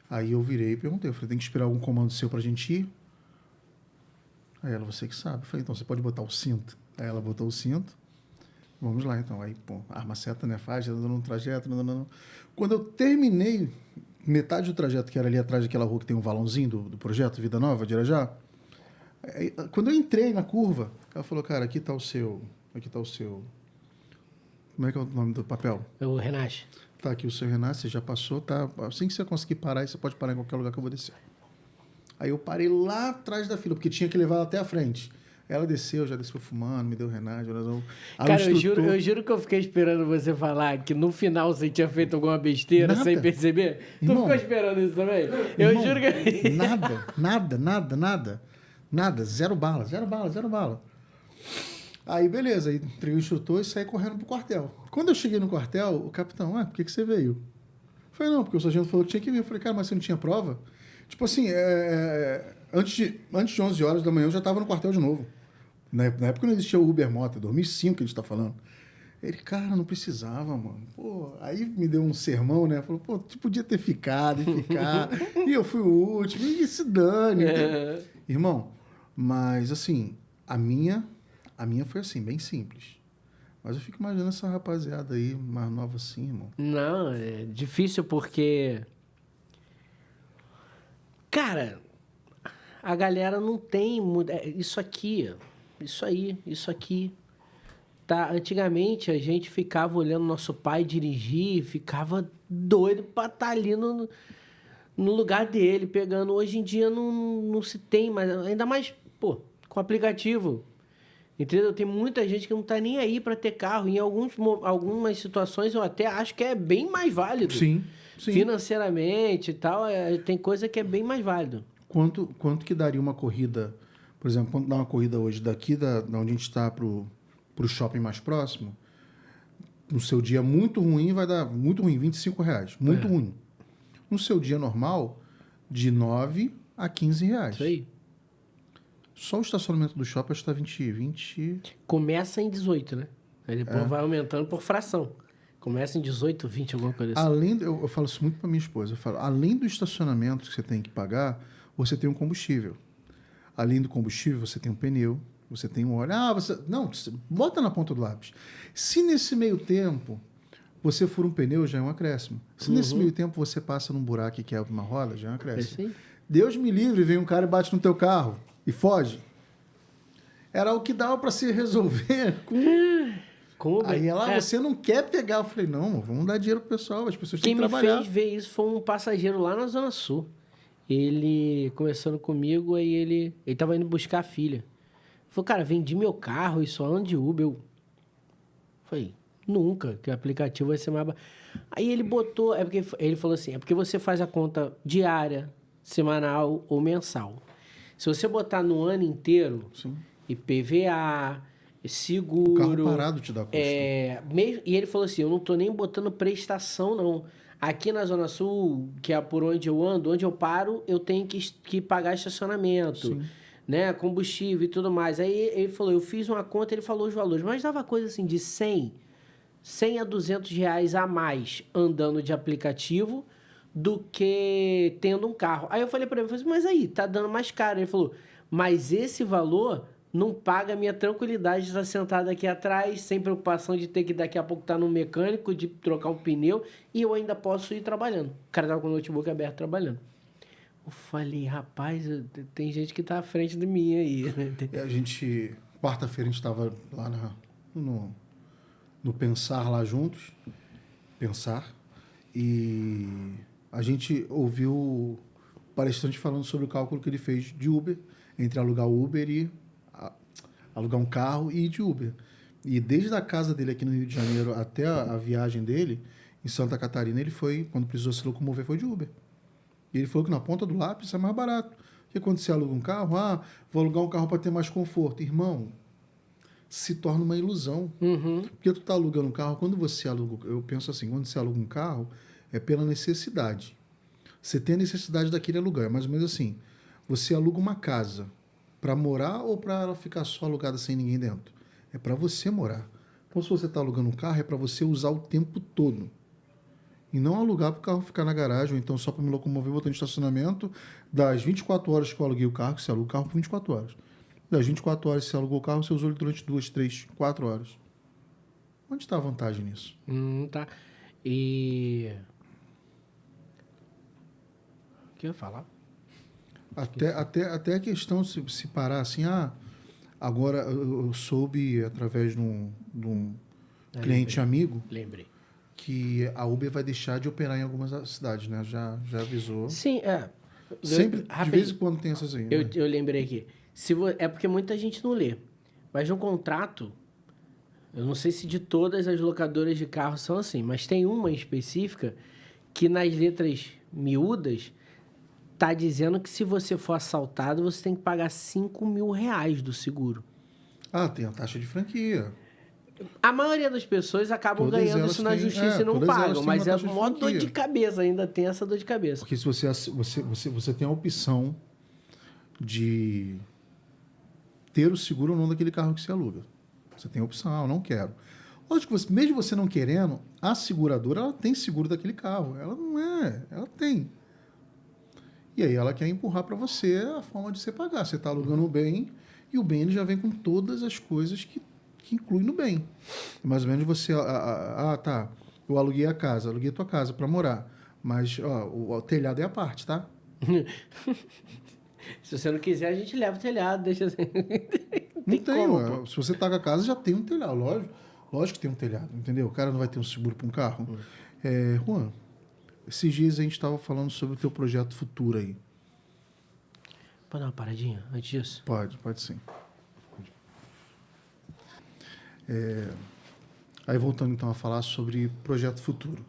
Aí eu virei e perguntei, eu falei, tem que esperar algum comando seu pra gente ir? Aí ela, você que sabe. Eu falei, então, você pode botar o cinto. Aí ela botou o cinto. Vamos lá, então. Aí, pô, arma seta, né? Faz, dando um trajeto. Não. Quando eu terminei metade do trajeto, que era ali atrás daquela rua que tem um valãozinho do projeto Vida Nova, de Irajá, aí, quando eu entrei na curva, ela falou, cara, aqui tá o seu... Como é que é o nome do papel? O Renasce. Tá aqui o seu Renasce, você já passou, tá? Assim que você conseguir parar, você pode parar em qualquer lugar que eu vou descer. Aí eu parei lá atrás da fila, porque tinha que levar ela até a frente. Ela desceu, já desceu fumando, me deu Renato. Cara, eu juro que eu fiquei esperando você falar que no final você tinha feito alguma besteira sem perceber. Tu ficou esperando isso também? Eu juro que... Nada. Zero bala. Aí, beleza. Aí entrei o instrutor e saí correndo pro quartel. Quando eu cheguei no quartel, o capitão, por que você veio? Eu falei, não, porque o sargento falou que tinha que vir. Eu falei, cara, mas você não tinha prova? Tipo assim, antes de 11 horas da manhã eu já estava no quartel de novo. Na época não existia o Uber Moto, 2005 que a gente está falando. Ele, cara, não precisava, mano. Pô, aí me deu um sermão, né? Falou, pô, tu podia ter ficado e ficar. E eu fui o último, e se dane. Irmão, mas assim, a minha foi assim, bem simples. Mas eu fico imaginando essa rapaziada aí, mais nova assim, irmão. Não, é difícil porque... Cara, a galera não tem... Isso aqui, isso aqui. Tá? Antigamente, a gente ficava olhando nosso pai dirigir, ficava doido pra estar ali no lugar dele, pegando. Hoje em dia não se tem mais, ainda mais, pô, com aplicativo. Entendeu? Tem muita gente que não tá nem aí para ter carro. Em algumas situações eu até acho que é bem mais válido. Sim. Financeiramente e tal, tem coisa que é bem mais válido. Quanto que daria uma corrida, por exemplo, quando dá uma corrida hoje daqui da onde a gente está pro shopping mais próximo, no seu dia muito ruim vai dar, muito ruim, R$25. Muito ruim. No seu dia normal, de R$9 a R$15. Isso aí. Só o estacionamento do shopping está 20. Começa em 18, né? Aí depois vai aumentando por fração. Começa em 18, 20, alguma coisa assim. Eu falo isso muito para minha esposa. Eu falo, além do estacionamento que você tem que pagar, você tem um combustível. Além do combustível, você tem um pneu, você tem um óleo. Não, bota na ponta do lápis. Se nesse meio tempo você fura um pneu, já é um acréscimo. Se nesse meio tempo você passa num buraco e quebra uma roda, já é um acréscimo. Deus me livre, vem um cara e bate no teu carro e foge. Era o que dava para se resolver com... Aí você não quer pegar. Eu falei, não, vamos dar dinheiro pro pessoal, as pessoas têm que trabalhar. Quem me fez ver isso foi um passageiro lá na Zona Sul. Ele, conversando comigo, aí ele tava indo buscar a filha. Ele falou, cara, vendi meu carro e só ando de Uber. Eu falei, nunca, que o aplicativo vai ser mais... Aí ele botou, ele falou assim, é porque você faz a conta diária, semanal ou mensal. Se você botar no ano inteiro, Sim. IPVA, seguro... O carro parado te dá custo. E ele falou assim, eu não tô nem botando prestação, não. Aqui na Zona Sul, que é por onde eu ando, onde eu paro, eu tenho que pagar estacionamento, né? Combustível e tudo mais. Aí ele falou, eu fiz uma conta, ele falou os valores, mas dava coisa assim de 100 a R$200 a mais andando de aplicativo do que tendo um carro. Aí eu falei para ele, mas aí, tá dando mais caro. Ele falou, mas esse valor não paga a minha tranquilidade de estar sentado aqui atrás, sem preocupação de ter que daqui a pouco estar no mecânico, de trocar um pneu, e eu ainda posso ir trabalhando. O cara tava com o notebook aberto trabalhando. Eu falei, rapaz, tem gente que tá à frente de mim aí. Quarta-feira a gente estava lá no Pensar lá juntos, e a gente ouviu o palestrante falando sobre o cálculo que ele fez de Uber, entre alugar o Uber e alugar um carro e ir de Uber. E desde a casa dele aqui no Rio de Janeiro até a viagem dele, em Santa Catarina, ele foi, quando precisou se locomover, foi de Uber. E ele falou que na ponta do lápis é mais barato. Porque quando você aluga um carro, vou alugar um carro para ter mais conforto. Irmão, se torna uma ilusão. Porque tu tá alugando um carro, quando você aluga... Eu penso assim, quando você aluga um carro, é pela necessidade. Você tem a necessidade daquele aluguel. É mais ou menos assim. Você aluga uma casa para morar ou para ela ficar só alugada sem ninguém dentro? É para você morar. Então, se você está alugando um carro, é para você usar o tempo todo. E não alugar para o carro ficar na garagem, ou então só para me locomover, botando em estacionamento. Das 24 horas que eu aluguei o carro, que você aluga o carro por 24 horas. Das 24 horas que você alugou o carro, você usou ele durante 2, 3, 4 horas. Onde está a vantagem nisso? Tá. E... O que eu ia falar? Até a questão, se parar assim, agora eu soube, através de um cliente amigo, Lembrei. que a Uber vai deixar de operar em algumas cidades, né? Já avisou. Sim, Sempre, de vez em quando tem essas aí. Né? Eu lembrei aqui. É porque muita gente não lê. Mas no contrato, eu não sei se de todas as locadoras de carro são assim, mas tem uma específica que nas letras miúdas tá dizendo que se você for assaltado, você tem que pagar R$ 5.000 do seguro. Tem a taxa de franquia. A maioria das pessoas acabam Todas ganhando elas isso na têm- justiça e não todas elas pagam. têm Mas uma é taxa de mó dor franquia. de cabeça, ainda tem essa dor de cabeça. Porque se você tem a opção de ter o seguro ou não daquele carro que você aluga. Você tem a opção, eu não quero. Lógico que mesmo você não querendo, a seguradora ela tem seguro daquele carro. Ela não é, ela tem. E aí ela quer empurrar para você a forma de você pagar. Você está alugando o bem e o bem ele já vem com todas as coisas que inclui no bem. Mais ou menos você, tá, eu aluguei a casa, aluguei a tua casa para morar, mas o telhado é a parte, tá? Se você não quiser, a gente leva o telhado, deixa assim. Não tem, como, se você tá com a casa, já tem um telhado, lógico que tem um telhado, entendeu? O cara não vai ter um seguro para um carro. Juan, esses dias a gente estava falando sobre o teu projeto futuro aí. Pode dar uma paradinha antes disso? Pode sim. Aí voltando então a falar sobre projeto futuro.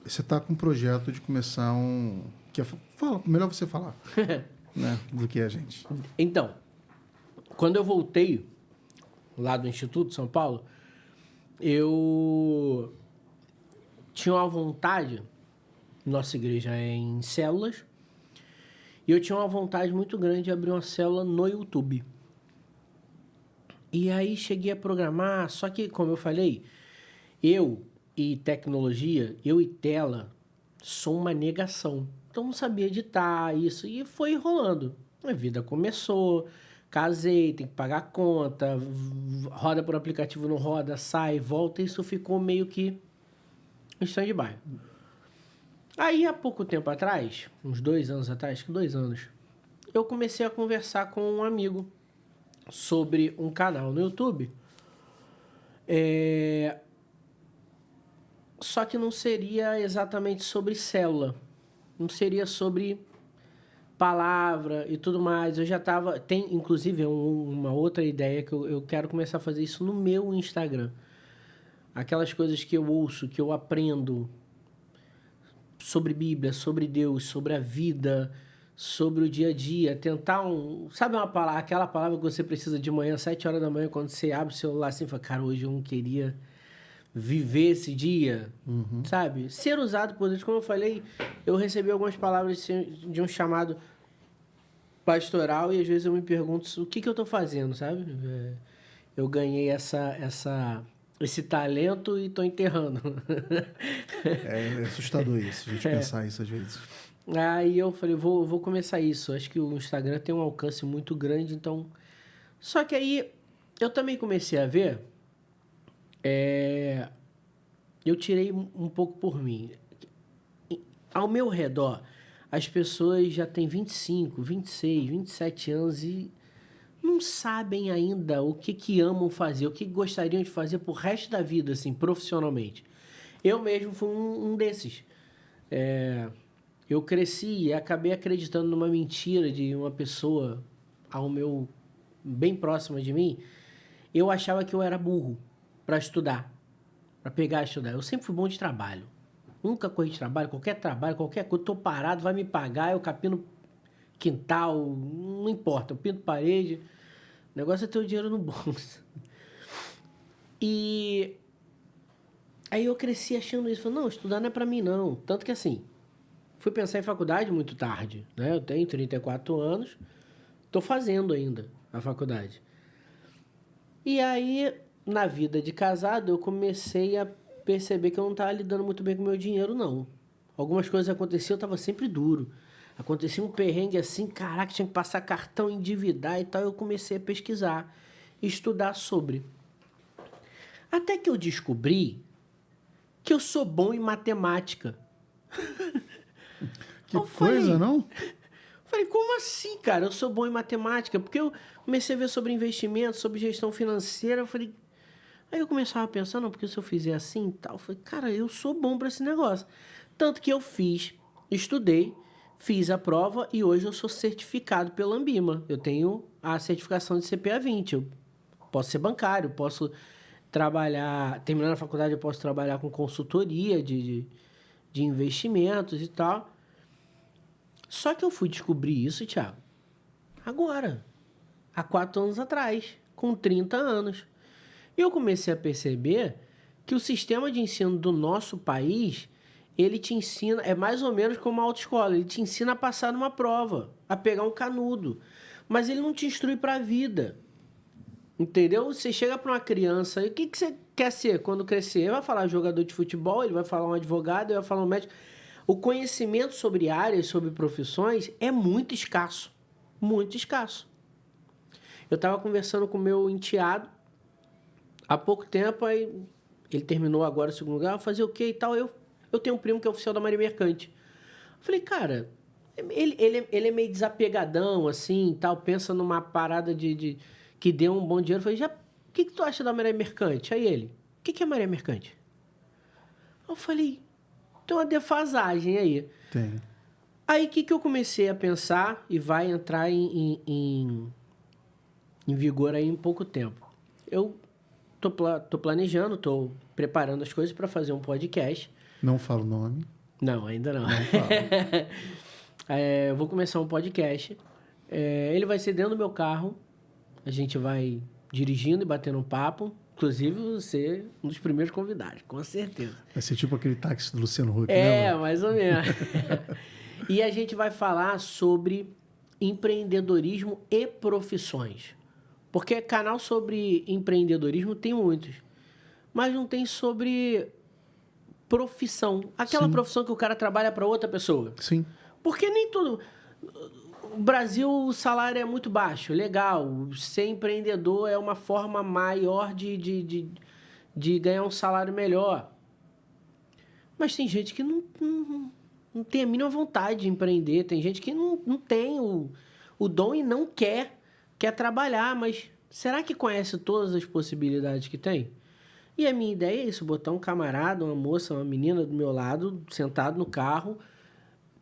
Você está com um projeto de começar melhor você falar, né, do que a gente. Então, quando eu voltei lá do Instituto de São Paulo, eu tinha uma vontade, nossa igreja é em células, e eu tinha uma vontade muito grande de abrir uma célula no YouTube. E aí cheguei a programar, só que, como eu falei, eu e tecnologia, eu e tela, sou uma negação. Então não sabia editar isso e foi rolando. A vida começou, casei, tem que pagar a conta, roda por aplicativo, não roda, sai, volta, isso ficou meio que em stand-by. Aí, há pouco tempo atrás, uns 2 anos atrás, 2 anos, eu comecei a conversar com um amigo sobre um canal no YouTube. Só que não seria exatamente sobre célula. Não seria sobre palavra e tudo mais. Eu já estava... Tem, inclusive, uma outra ideia que eu quero começar a fazer isso no meu Instagram. Aquelas coisas que eu ouço, que eu aprendo sobre Bíblia, sobre Deus, sobre a vida, sobre o dia a dia. Tentar Sabe aquela palavra que você precisa de manhã, 7 horas da manhã, quando você abre o celular assim e fala, cara, hoje eu não queria viver esse dia, sabe? Ser usado por Deus. Como eu falei, eu recebi algumas palavras de um chamado pastoral e às vezes eu me pergunto o que eu estou fazendo, sabe? Eu ganhei esse talento e estou enterrando. É assustador isso, a gente pensar isso às vezes. Aí eu falei, vou começar isso. Acho que o Instagram tem um alcance muito grande, então... Só que aí eu também comecei a ver... Eu tirei um pouco por mim. Ao meu redor, as pessoas já têm 25, 26, 27 anos e não sabem ainda o que amam fazer, o que gostariam de fazer pro resto da vida, assim, profissionalmente. Eu mesmo fui um desses. Eu cresci e acabei acreditando numa mentira de uma pessoa bem próxima de mim. Eu achava que eu era burro para estudar, para pegar e estudar. Eu sempre fui bom de trabalho. Nunca corri de trabalho, qualquer coisa, tô parado, vai me pagar, eu capino quintal, não importa, eu pinto parede. O negócio é ter o dinheiro no bolso. Aí eu cresci achando isso. Falei, não, estudar não é pra mim, não. Tanto que assim, fui pensar em faculdade muito tarde, né? Eu tenho 34 anos, estou fazendo ainda a faculdade. E aí, na vida de casado, eu comecei a perceber que eu não estava lidando muito bem com o meu dinheiro, não. Algumas coisas aconteciam, eu estava sempre duro. Acontecia um perrengue assim, caraca, tinha que passar cartão, endividar e tal. Eu comecei a pesquisar, estudar sobre. Até que eu descobri que eu sou bom em matemática. Que coisa, não? Falei, como assim, cara? Eu sou bom em matemática? Porque eu comecei a ver sobre investimento, sobre gestão financeira. Eu falei... Aí eu começava a pensar, não, porque se eu fizer assim e tal... Eu falei, cara, eu sou bom para esse negócio. Tanto que eu estudei, fiz a prova e hoje eu sou certificado pela Ambima. Eu tenho a certificação de CPA 20. Eu posso ser bancário, posso trabalhar... Terminando a faculdade, eu posso trabalhar com consultoria de investimentos e tal... Só que eu fui descobrir isso, Thiago, agora, há 4 anos atrás, com 30 anos. E eu comecei a perceber que o sistema de ensino do nosso país, ele te ensina, é mais ou menos como uma autoescola, ele te ensina a passar numa prova, a pegar um canudo, mas ele não te instrui para a vida. Entendeu? Você chega para uma criança, e o que você quer ser quando crescer? Ele vai falar jogador de futebol, ele vai falar um advogado, ele vai falar um médico. O conhecimento sobre áreas, sobre profissões, é muito escasso. Muito escasso. Eu estava conversando com o meu enteado há pouco tempo, aí ele terminou agora o segundo lugar, fazer o quê e tal. Eu tenho um primo que é oficial da Marinha Mercante. Eu falei, cara, ele é meio desapegadão, assim, tal, pensa numa parada de que dê um bom dinheiro. Eu falei, o que tu acha da Marinha Mercante? Aí ele, o que é Marinha Mercante? Eu falei... Tem uma defasagem aí. Tem. Aí, o que eu comecei a pensar e vai entrar em vigor aí em pouco tempo? Eu tô planejando, tô preparando as coisas para fazer um podcast. Não falo o nome. Não, ainda não. Não falo. Eu vou começar um podcast. Ele vai ser dentro do meu carro. A gente vai dirigindo e batendo um papo. Inclusive, você um dos primeiros convidados, com certeza. Vai ser tipo aquele táxi do Luciano Huck, né? né? Mais ou menos. E a gente vai falar sobre empreendedorismo e profissões. Porque canal sobre empreendedorismo tem muitos. Mas não tem sobre profissão. Aquela Sim. profissão que o cara trabalha para outra pessoa. Sim. Porque nem tudo... No Brasil, o salário é muito baixo. Legal. Ser empreendedor é uma forma maior de ganhar um salário melhor. Mas tem gente que não tem a mínima vontade de empreender. Tem gente que não tem o dom e não quer trabalhar. Mas será que conhece todas as possibilidades que tem? E a minha ideia é isso. Botar um camarada, uma moça, uma menina do meu lado, sentado no carro...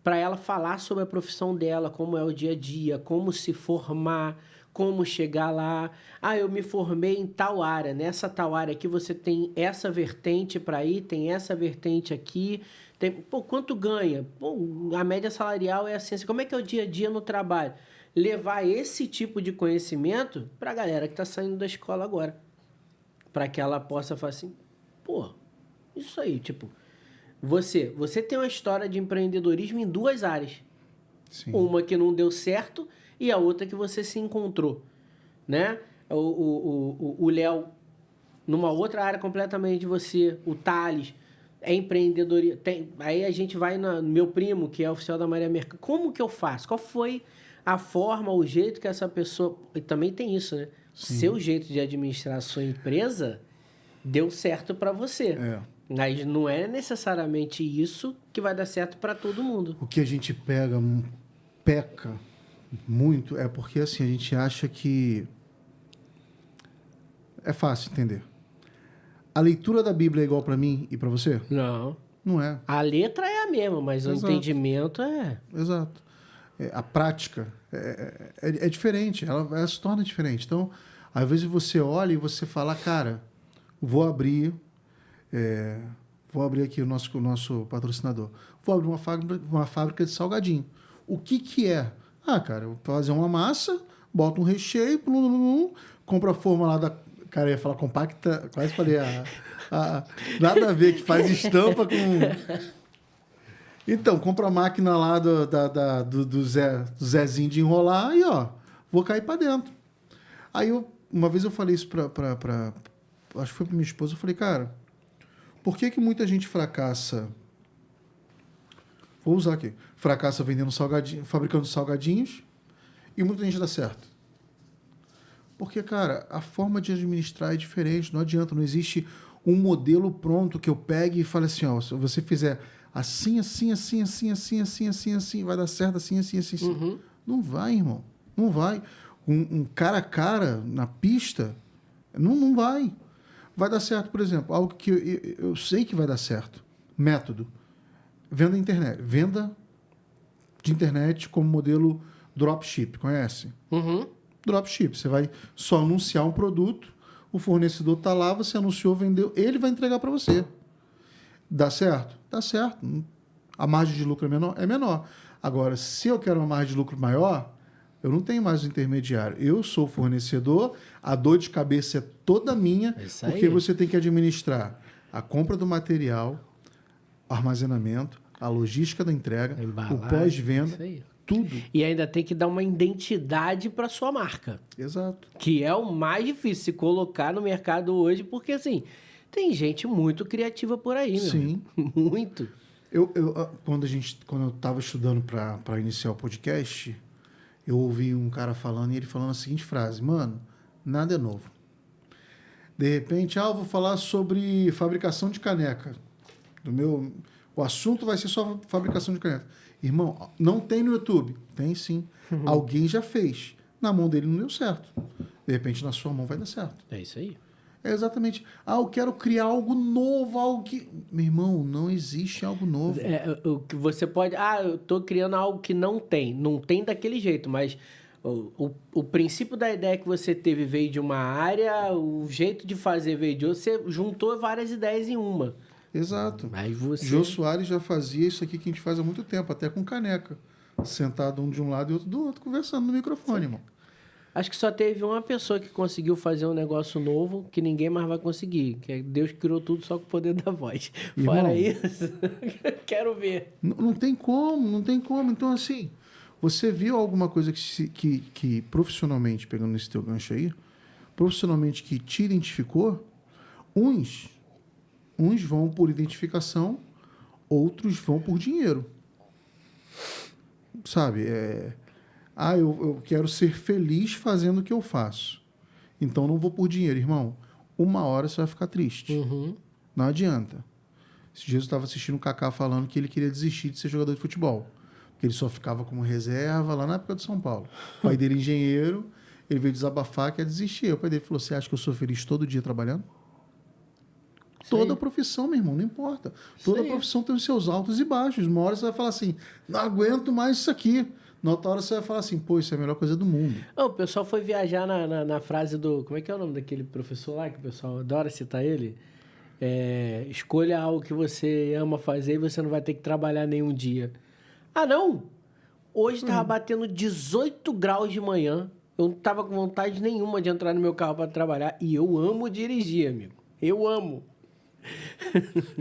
para ela falar sobre a profissão dela, como é o dia a dia, como se formar, como chegar lá. Ah, eu me formei em tal área. Nessa tal área aqui você tem essa vertente para ir, tem essa vertente aqui. Pô, quanto ganha? Pô, a média salarial é assim. Como é que é o dia a dia no trabalho? Levar esse tipo de conhecimento para a galera que está saindo da escola agora. Para que ela possa falar assim, pô, isso aí, tipo... Você tem uma história de empreendedorismo em 2 áreas. Sim. Uma que não deu certo e a outra que você se encontrou, né? O Léo, numa outra área completamente de você. O Thales é empreendedorismo. Aí a gente vai no meu primo, que é oficial da Marinha Mercante. Como que eu faço? Qual foi a forma, o jeito que essa pessoa... E também tem isso, né? Sim. Seu jeito de administrar a sua empresa deu certo para você. É. Mas não é necessariamente isso que vai dar certo para todo mundo. O que a gente peca muito é porque assim, a gente acha que é fácil entender. A leitura da Bíblia é igual para mim e para você? Não. Não é. A letra é a mesma, mas Exato. O entendimento é... Exato. A prática é diferente, ela se torna diferente. Então, às vezes você olha e você fala, cara, vou abrir aqui o nosso patrocinador. Vou abrir uma fábrica de salgadinho. O que é? Ah, cara, eu vou fazer uma massa, boto um recheio, compro a forma lá da... Cara, eu ia falar compacta, quase falei nada a ver, que faz estampa com... Então, compra a máquina lá do Zezinho de enrolar e, ó, vou cair para dentro. Aí, uma vez eu falei isso acho que foi para minha esposa, eu falei, cara, por que muita gente fracassa? Vou usar aqui. Fracassa vendendo salgadinho, fabricando salgadinhos e muita gente dá certo. Porque, cara, a forma de administrar é diferente, não adianta, não existe um modelo pronto que eu pegue e fale assim, ó, se você fizer assim, assim, assim, assim, assim, assim, assim, assim, vai dar certo assim, assim, assim, assim. Uhum. Não vai, irmão. Não vai. Um cara a cara na pista, não vai. Vai dar certo, por exemplo, algo que eu sei que vai dar certo. Método. Venda internet. Venda de internet como modelo dropship, conhece? Uhum. Dropship. Você vai só anunciar um produto, o fornecedor está lá, você anunciou, vendeu, ele vai entregar para você. Dá certo? Dá certo. A margem de lucro é menor? É menor. Agora, se eu quero uma margem de lucro maior, eu não tenho mais o intermediário. Eu sou o fornecedor, a dor de cabeça é toda minha, É isso porque aí. você tem que administrar a compra do material, o armazenamento, a logística da entrega, A o embalagem, isso pós-venda, aí. tudo. E ainda tem que dar uma identidade para sua marca, Exato. que é o mais difícil se colocar no mercado hoje, porque assim, tem gente muito criativa por aí, meu Sim. amigo. Muito. Quando eu estava estudando para iniciar o podcast, eu ouvi um cara falando e ele falando a seguinte frase: mano, nada é novo. De repente, eu vou falar sobre fabricação de caneca. O assunto vai ser só fabricação de caneca. Irmão, não tem no YouTube? Tem sim. Alguém já fez. Na mão dele não deu certo. De repente, na sua mão vai dar certo. É isso aí. É exatamente. Eu quero criar algo novo, algo que. Meu irmão, não existe algo novo. O que você pode. Eu tô criando algo que não tem. Não tem daquele jeito, mas o princípio da ideia que você teve veio de uma área, o jeito de fazer veio de outra, você juntou várias ideias em uma. Exato. Mas você. Jô Soares já fazia isso aqui que a gente faz há muito tempo, até com caneca. Sentado um de um lado e outro do outro, conversando no microfone, irmão. Acho que só teve uma pessoa que conseguiu fazer um negócio novo que ninguém mais vai conseguir. Que é Deus que criou tudo só com o poder da voz. Irmão, Fora isso, quero ver. Não tem como, não tem como. Então, assim, você viu alguma coisa que profissionalmente, pegando nesse teu gancho aí, profissionalmente que te identificou? Uns vão por identificação, outros vão por dinheiro. Sabe? Eu quero ser feliz fazendo o que eu faço. Então não vou por dinheiro, irmão. Uma hora você vai ficar triste. Uhum. Não adianta. Esses dias eu estava assistindo o Kaká falando que ele queria desistir de ser jogador de futebol. Porque ele só ficava como reserva lá na época do São Paulo. O pai dele, engenheiro, ele veio desabafar, quer desistir. O pai dele falou: você acha que eu sou feliz todo dia trabalhando? Toda profissão, meu irmão, não importa. Toda profissão tem os seus altos e baixos. Uma hora você vai falar assim: não aguento mais isso aqui. Na outra hora você vai falar assim: pô, isso é a melhor coisa do mundo. O pessoal foi viajar na frase do... Como é que é o nome daquele professor lá que o pessoal adora citar ele? Escolha algo que você ama fazer e você não vai ter que trabalhar nenhum dia. Não! Hoje estava batendo 18 graus de manhã. Eu não tava com vontade nenhuma de entrar no meu carro para trabalhar. E eu amo dirigir, amigo. Eu amo.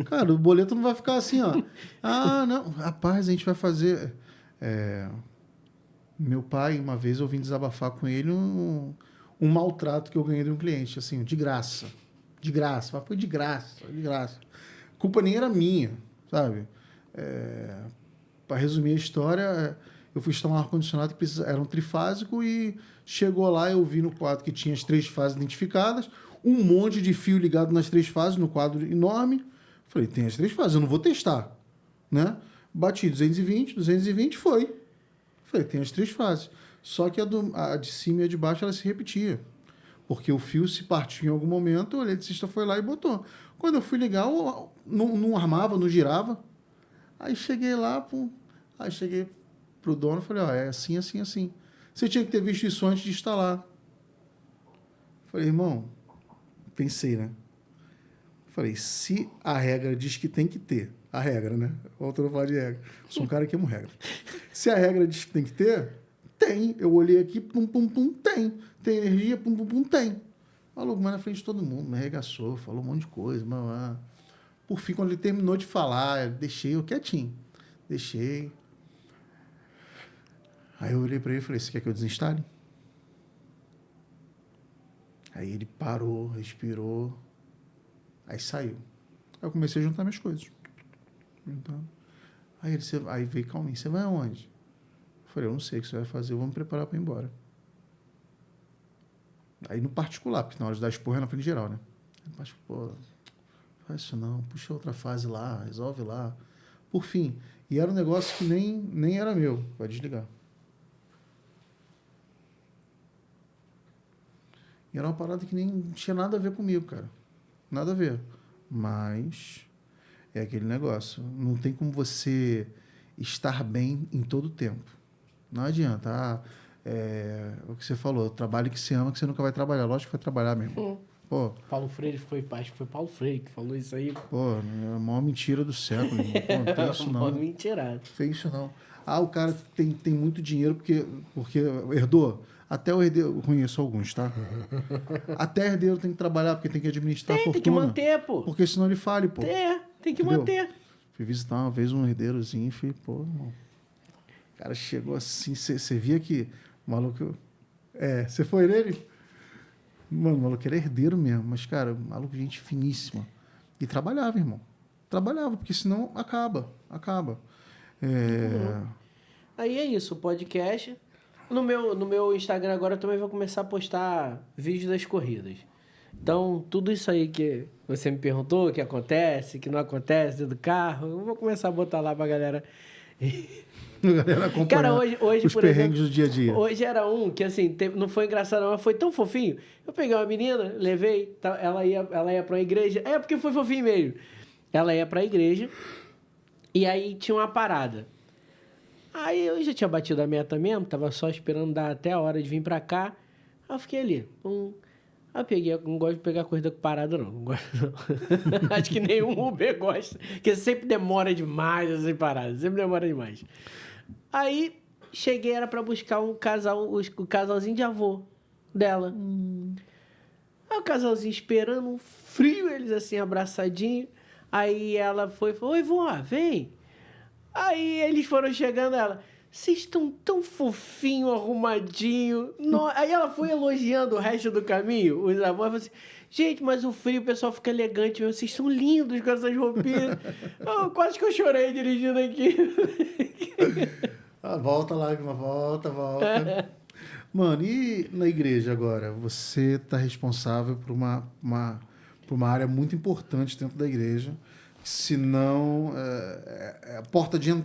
Cara, o boleto não vai ficar assim, ó. Não. Rapaz, a gente vai fazer... Meu pai, uma vez, eu vim desabafar com ele um maltrato que eu ganhei de um cliente, assim, de graça. De graça. Mas foi de graça, de graça. A culpa nem era minha, sabe? Para resumir a história, eu fui instalar um ar-condicionado que era um trifásico e chegou lá, eu vi no quadro que tinha as 3 fases identificadas, um monte de fio ligado nas 3 fases, no quadro enorme. Falei, tem as 3 fases, eu não vou testar, né? Bati 220, foi. Falei, tem as 3 fases. Só que a de cima e a de baixo, ela se repetia. Porque o fio se partiu em algum momento, o eletricista foi lá e botou. Quando eu fui ligar, não armava, não girava. Aí cheguei lá, aí cheguei pro dono e falei, é assim, assim, assim. Você tinha que ter visto isso antes de instalar. Falei, irmão, pensei, né? Falei, se a regra diz que tem que ter, a regra, né? Voltando a falar de regra. Sou um cara que amo regra. Se a regra diz que tem que ter, tem. Eu olhei aqui, pum, pum, pum, tem. Tem energia, pum, pum, pum, tem. Falou, mas na frente de todo mundo, me arregaçou, falou um monte de coisa. Por fim, quando ele terminou de falar, deixei eu quietinho. Deixei. Aí eu olhei para ele e falei, você quer que eu desinstale? Aí ele parou, respirou, aí saiu. Aí eu comecei a juntar minhas coisas. Juntando. Aí veio calminho, você vai aonde? Eu falei, eu não sei o que você vai fazer, eu vou me preparar para ir embora. Aí no particular, porque na hora de dar esporra é na frente geral, né? Mas, pô, faz isso não, puxa outra fase lá, resolve lá. Por fim, e era um negócio que nem era meu, vai desligar. E era uma parada que nem tinha nada a ver comigo, cara. Nada a ver. Mas é aquele negócio. Não tem como você estar bem em todo o tempo. Não adianta. O que você falou, trabalho que você ama, que você nunca vai trabalhar. Lógico que vai trabalhar mesmo. Pô, Paulo Freire acho que foi Paulo Freire que falou isso aí. pô, é a maior mentira do século, irmão. Pô, não tem isso não. Mentirada. Não tem isso não. Ah, o cara tem muito dinheiro porque herdou. Até o herdeiro, eu conheço alguns, tá? Até herdeiro tem que trabalhar porque tem que administrar a fortuna. Tem que manter, pô. Porque senão ele fale, pô. Tem que Entendeu? manter. Fui visitar uma vez um herdeirozinho e falei, pô, irmão. O cara chegou assim, você via que o maluco... você foi nele? Mano, o maluco era herdeiro mesmo, mas, cara, o maluco, gente finíssima. E trabalhava, irmão. Trabalhava, porque senão acaba. Aí é isso, o podcast. No meu Instagram agora eu também vou começar a postar vídeos das corridas. Então, tudo isso aí que você me perguntou, que acontece, que não acontece dentro do carro, eu vou começar a botar lá pra galera. A galera acompanhar Cara, hoje os por perrengues exemplo, do dia a dia. Hoje era um que, assim, não foi engraçado, não, mas foi tão fofinho. Eu peguei uma menina, levei, ela ia pra uma igreja. É porque foi fofinho mesmo. Ela ia pra igreja e aí tinha uma parada. Aí eu já tinha batido a meta mesmo, tava só esperando dar até a hora de vir pra cá. Aí eu fiquei ali. Aí eu peguei, não gosto de pegar corrida com parada, não. Não gosto, não. Acho que nenhum Uber gosta, porque sempre demora demais essas paradas, sempre demora demais. Aí cheguei, era pra buscar um casal, o casalzinho de avô dela. Aí o casalzinho esperando, um frio, eles assim, abraçadinhos. Aí ela falou, oi, vó, vem. Aí eles foram chegando, ela, vocês estão tão fofinho, arrumadinho. Aí ela foi elogiando o resto do caminho, os avós, falou assim, gente, mas o frio, o pessoal fica elegante, meu, vocês são lindos com essas roupinhas. Quase que eu chorei dirigindo aqui. Volta, lágrima, volta. Mano, e na igreja agora? Você está responsável por uma área muito importante dentro da igreja. Se não,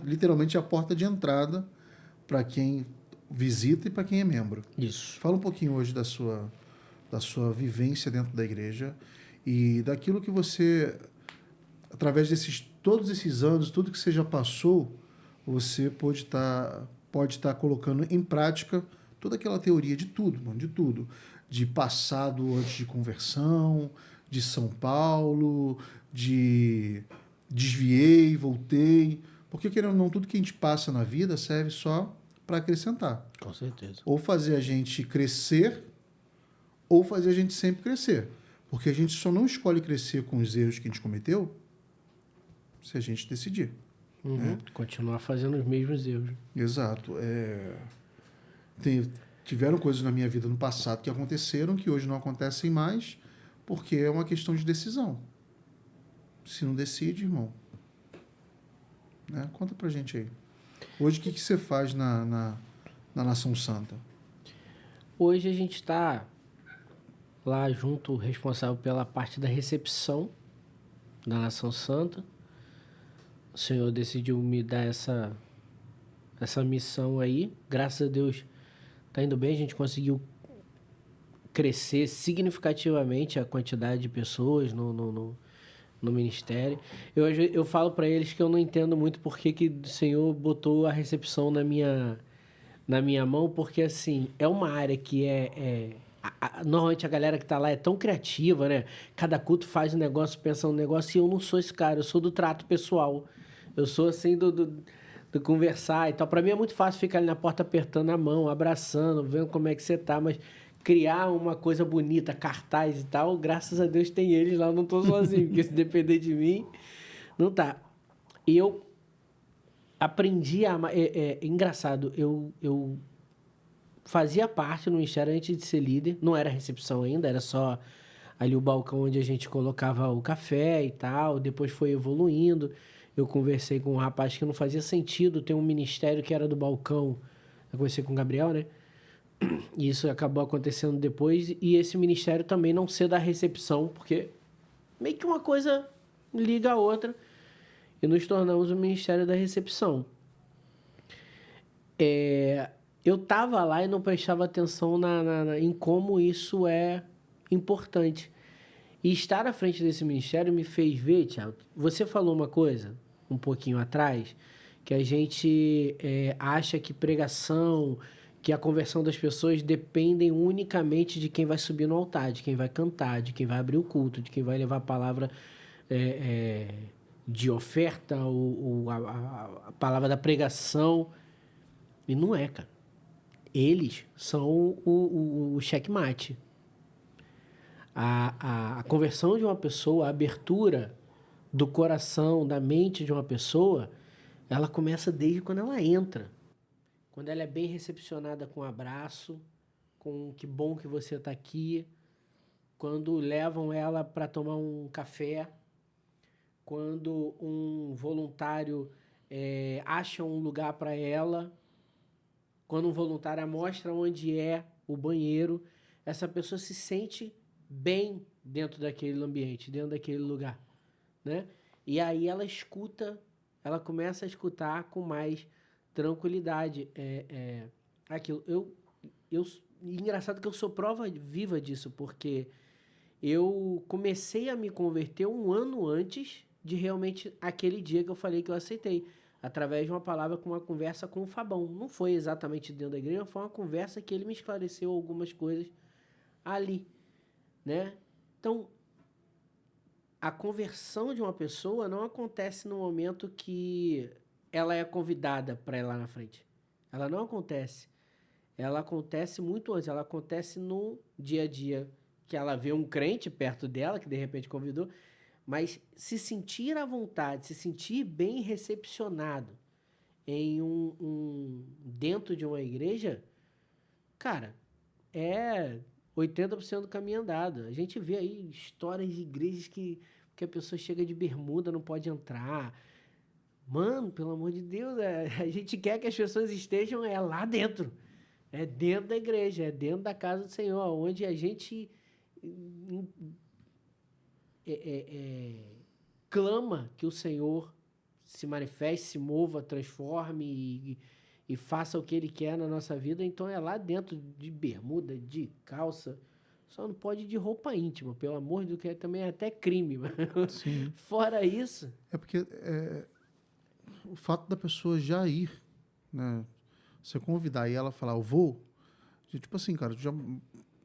literalmente é a porta de entrada para quem visita e para quem é membro. Isso. Fala um pouquinho hoje da sua vivência dentro da igreja e daquilo que você, através todos esses anos, tudo que você já passou, você pode estar colocando em prática toda aquela teoria de tudo, mano, de tudo. De passado antes de conversão, de São Paulo, de desviei, voltei. Porque, querendo ou não, tudo que a gente passa na vida serve só para acrescentar. Com certeza. Ou fazer a gente crescer, ou fazer a gente sempre crescer. Porque a gente só não escolhe crescer com os erros que a gente cometeu se a gente decidir. Né? Continuar fazendo os mesmos erros. Exato. Tiveram coisas na minha vida no passado que aconteceram que hoje não acontecem mais porque é uma questão de decisão. Se não decide, irmão, né? Conta pra gente aí. Hoje, o que você faz na Nação Santa? Hoje a gente está lá junto, responsável pela parte da recepção da Nação Santa. O Senhor decidiu me dar essa missão aí. Graças a Deus tá indo bem. A gente conseguiu crescer significativamente a quantidade de pessoas no ministério. Eu falo para eles que eu não entendo muito porque que o Senhor botou a recepção na minha mão, porque assim, é uma área que normalmente a galera que tá lá é tão criativa, né? Cada culto faz um negócio, pensa um negócio, e eu não sou esse cara, eu sou do trato pessoal. Eu sou assim do conversar e tal. Para mim é muito fácil ficar ali na porta apertando a mão, abraçando, vendo como é que você tá, mas criar uma coisa bonita, cartaz e tal, graças a Deus tem eles lá, eu não tô sozinho, porque se depender de mim, não tá. E eu aprendi a amar. É engraçado, eu fazia parte no ministério antes de ser líder, não era recepção ainda, era só ali o balcão onde a gente colocava o café e tal, depois foi evoluindo. Eu conversei com um rapaz que não fazia sentido ter um ministério que era do balcão. Eu conversei com o Gabriel, né? E isso acabou acontecendo depois, e esse ministério também não ser da recepção, porque meio que uma coisa liga a outra, e nos tornamos o ministério da recepção. Eu tava lá e não prestava atenção em como isso é importante. E estar à frente desse ministério me fez ver, Thiago, você falou uma coisa um pouquinho atrás, que a gente acha que pregação, que a conversão das pessoas dependem unicamente de quem vai subir no altar, de quem vai cantar, de quem vai abrir o culto, de quem vai levar a palavra de oferta, ou a palavra da pregação. E não é, cara. Eles são o checkmate. A conversão de uma pessoa, a abertura do coração, da mente de uma pessoa, ela começa desde quando ela entra. Quando ela é bem recepcionada com um abraço, com que bom que você está aqui. Quando levam ela para tomar um café. Quando um voluntário acha um lugar para ela. Quando um voluntário mostra onde é o banheiro. Essa pessoa se sente bem dentro daquele ambiente, dentro daquele lugar, né? E aí ela escuta, ela começa a escutar com mais tranquilidade. Aquilo. Engraçado que eu sou prova viva disso, porque eu comecei a me converter um ano antes de realmente aquele dia que eu falei que eu aceitei, através de uma palavra, com uma conversa com o Fabão. Não foi exatamente dentro da igreja, foi uma conversa que ele me esclareceu algumas coisas ali, né? Então, a conversão de uma pessoa não acontece no momento que ela é convidada para ir lá na frente. Ela não acontece. Ela acontece muito antes. Ela acontece no dia a dia, que ela vê um crente perto dela, que de repente convidou, mas se sentir à vontade, se sentir bem recepcionado em dentro de uma igreja, cara, é 80% do caminho andado. A gente vê aí histórias de igrejas que a pessoa chega de bermuda, não pode entrar. Mano, pelo amor de Deus, a gente quer que as pessoas estejam lá dentro. É dentro da igreja, é dentro da casa do Senhor, onde a gente clama que o Senhor se manifeste, se mova, transforme e faça o que Ele quer na nossa vida. Então é lá dentro, de bermuda, de calça. Só não pode de roupa íntima, pelo amor de Deus, que também é até crime. Sim. Fora isso... É porque o fato da pessoa já ir, né? Você convidar e ela falar, eu vou, tipo assim, cara,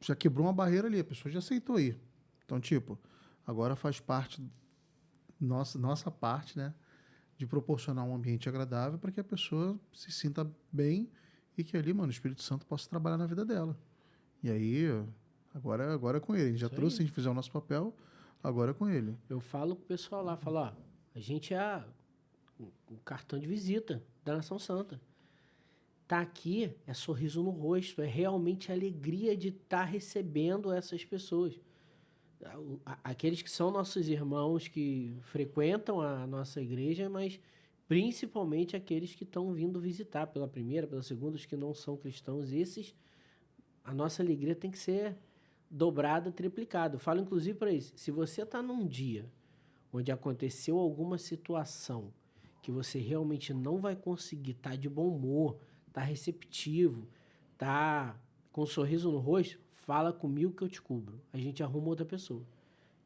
já quebrou uma barreira ali, a pessoa já aceitou ir. Então, tipo, agora faz parte, nossa parte, né? De proporcionar um ambiente agradável para que a pessoa se sinta bem e que ali, mano, o Espírito Santo possa trabalhar na vida dela. E aí, agora é com ele. A gente já trouxe, a gente fizer o nosso papel, agora é com ele. Eu falo com o pessoal lá, falo, ó, a gente é o cartão de visita da Nação Santa. Tá aqui é sorriso no rosto, é realmente alegria de estar recebendo essas pessoas. Aqueles que são nossos irmãos que frequentam a nossa igreja, mas principalmente aqueles que estão vindo visitar pela primeira, pela segunda, os que não são cristãos. Esses, a nossa alegria tem que ser dobrada, triplicada. Eu falo inclusive para isso, se você está num dia onde aconteceu alguma situação que você realmente não vai conseguir estar de bom humor, tá receptivo, tá com um sorriso no rosto, fala comigo que eu te cubro. A gente arruma outra pessoa.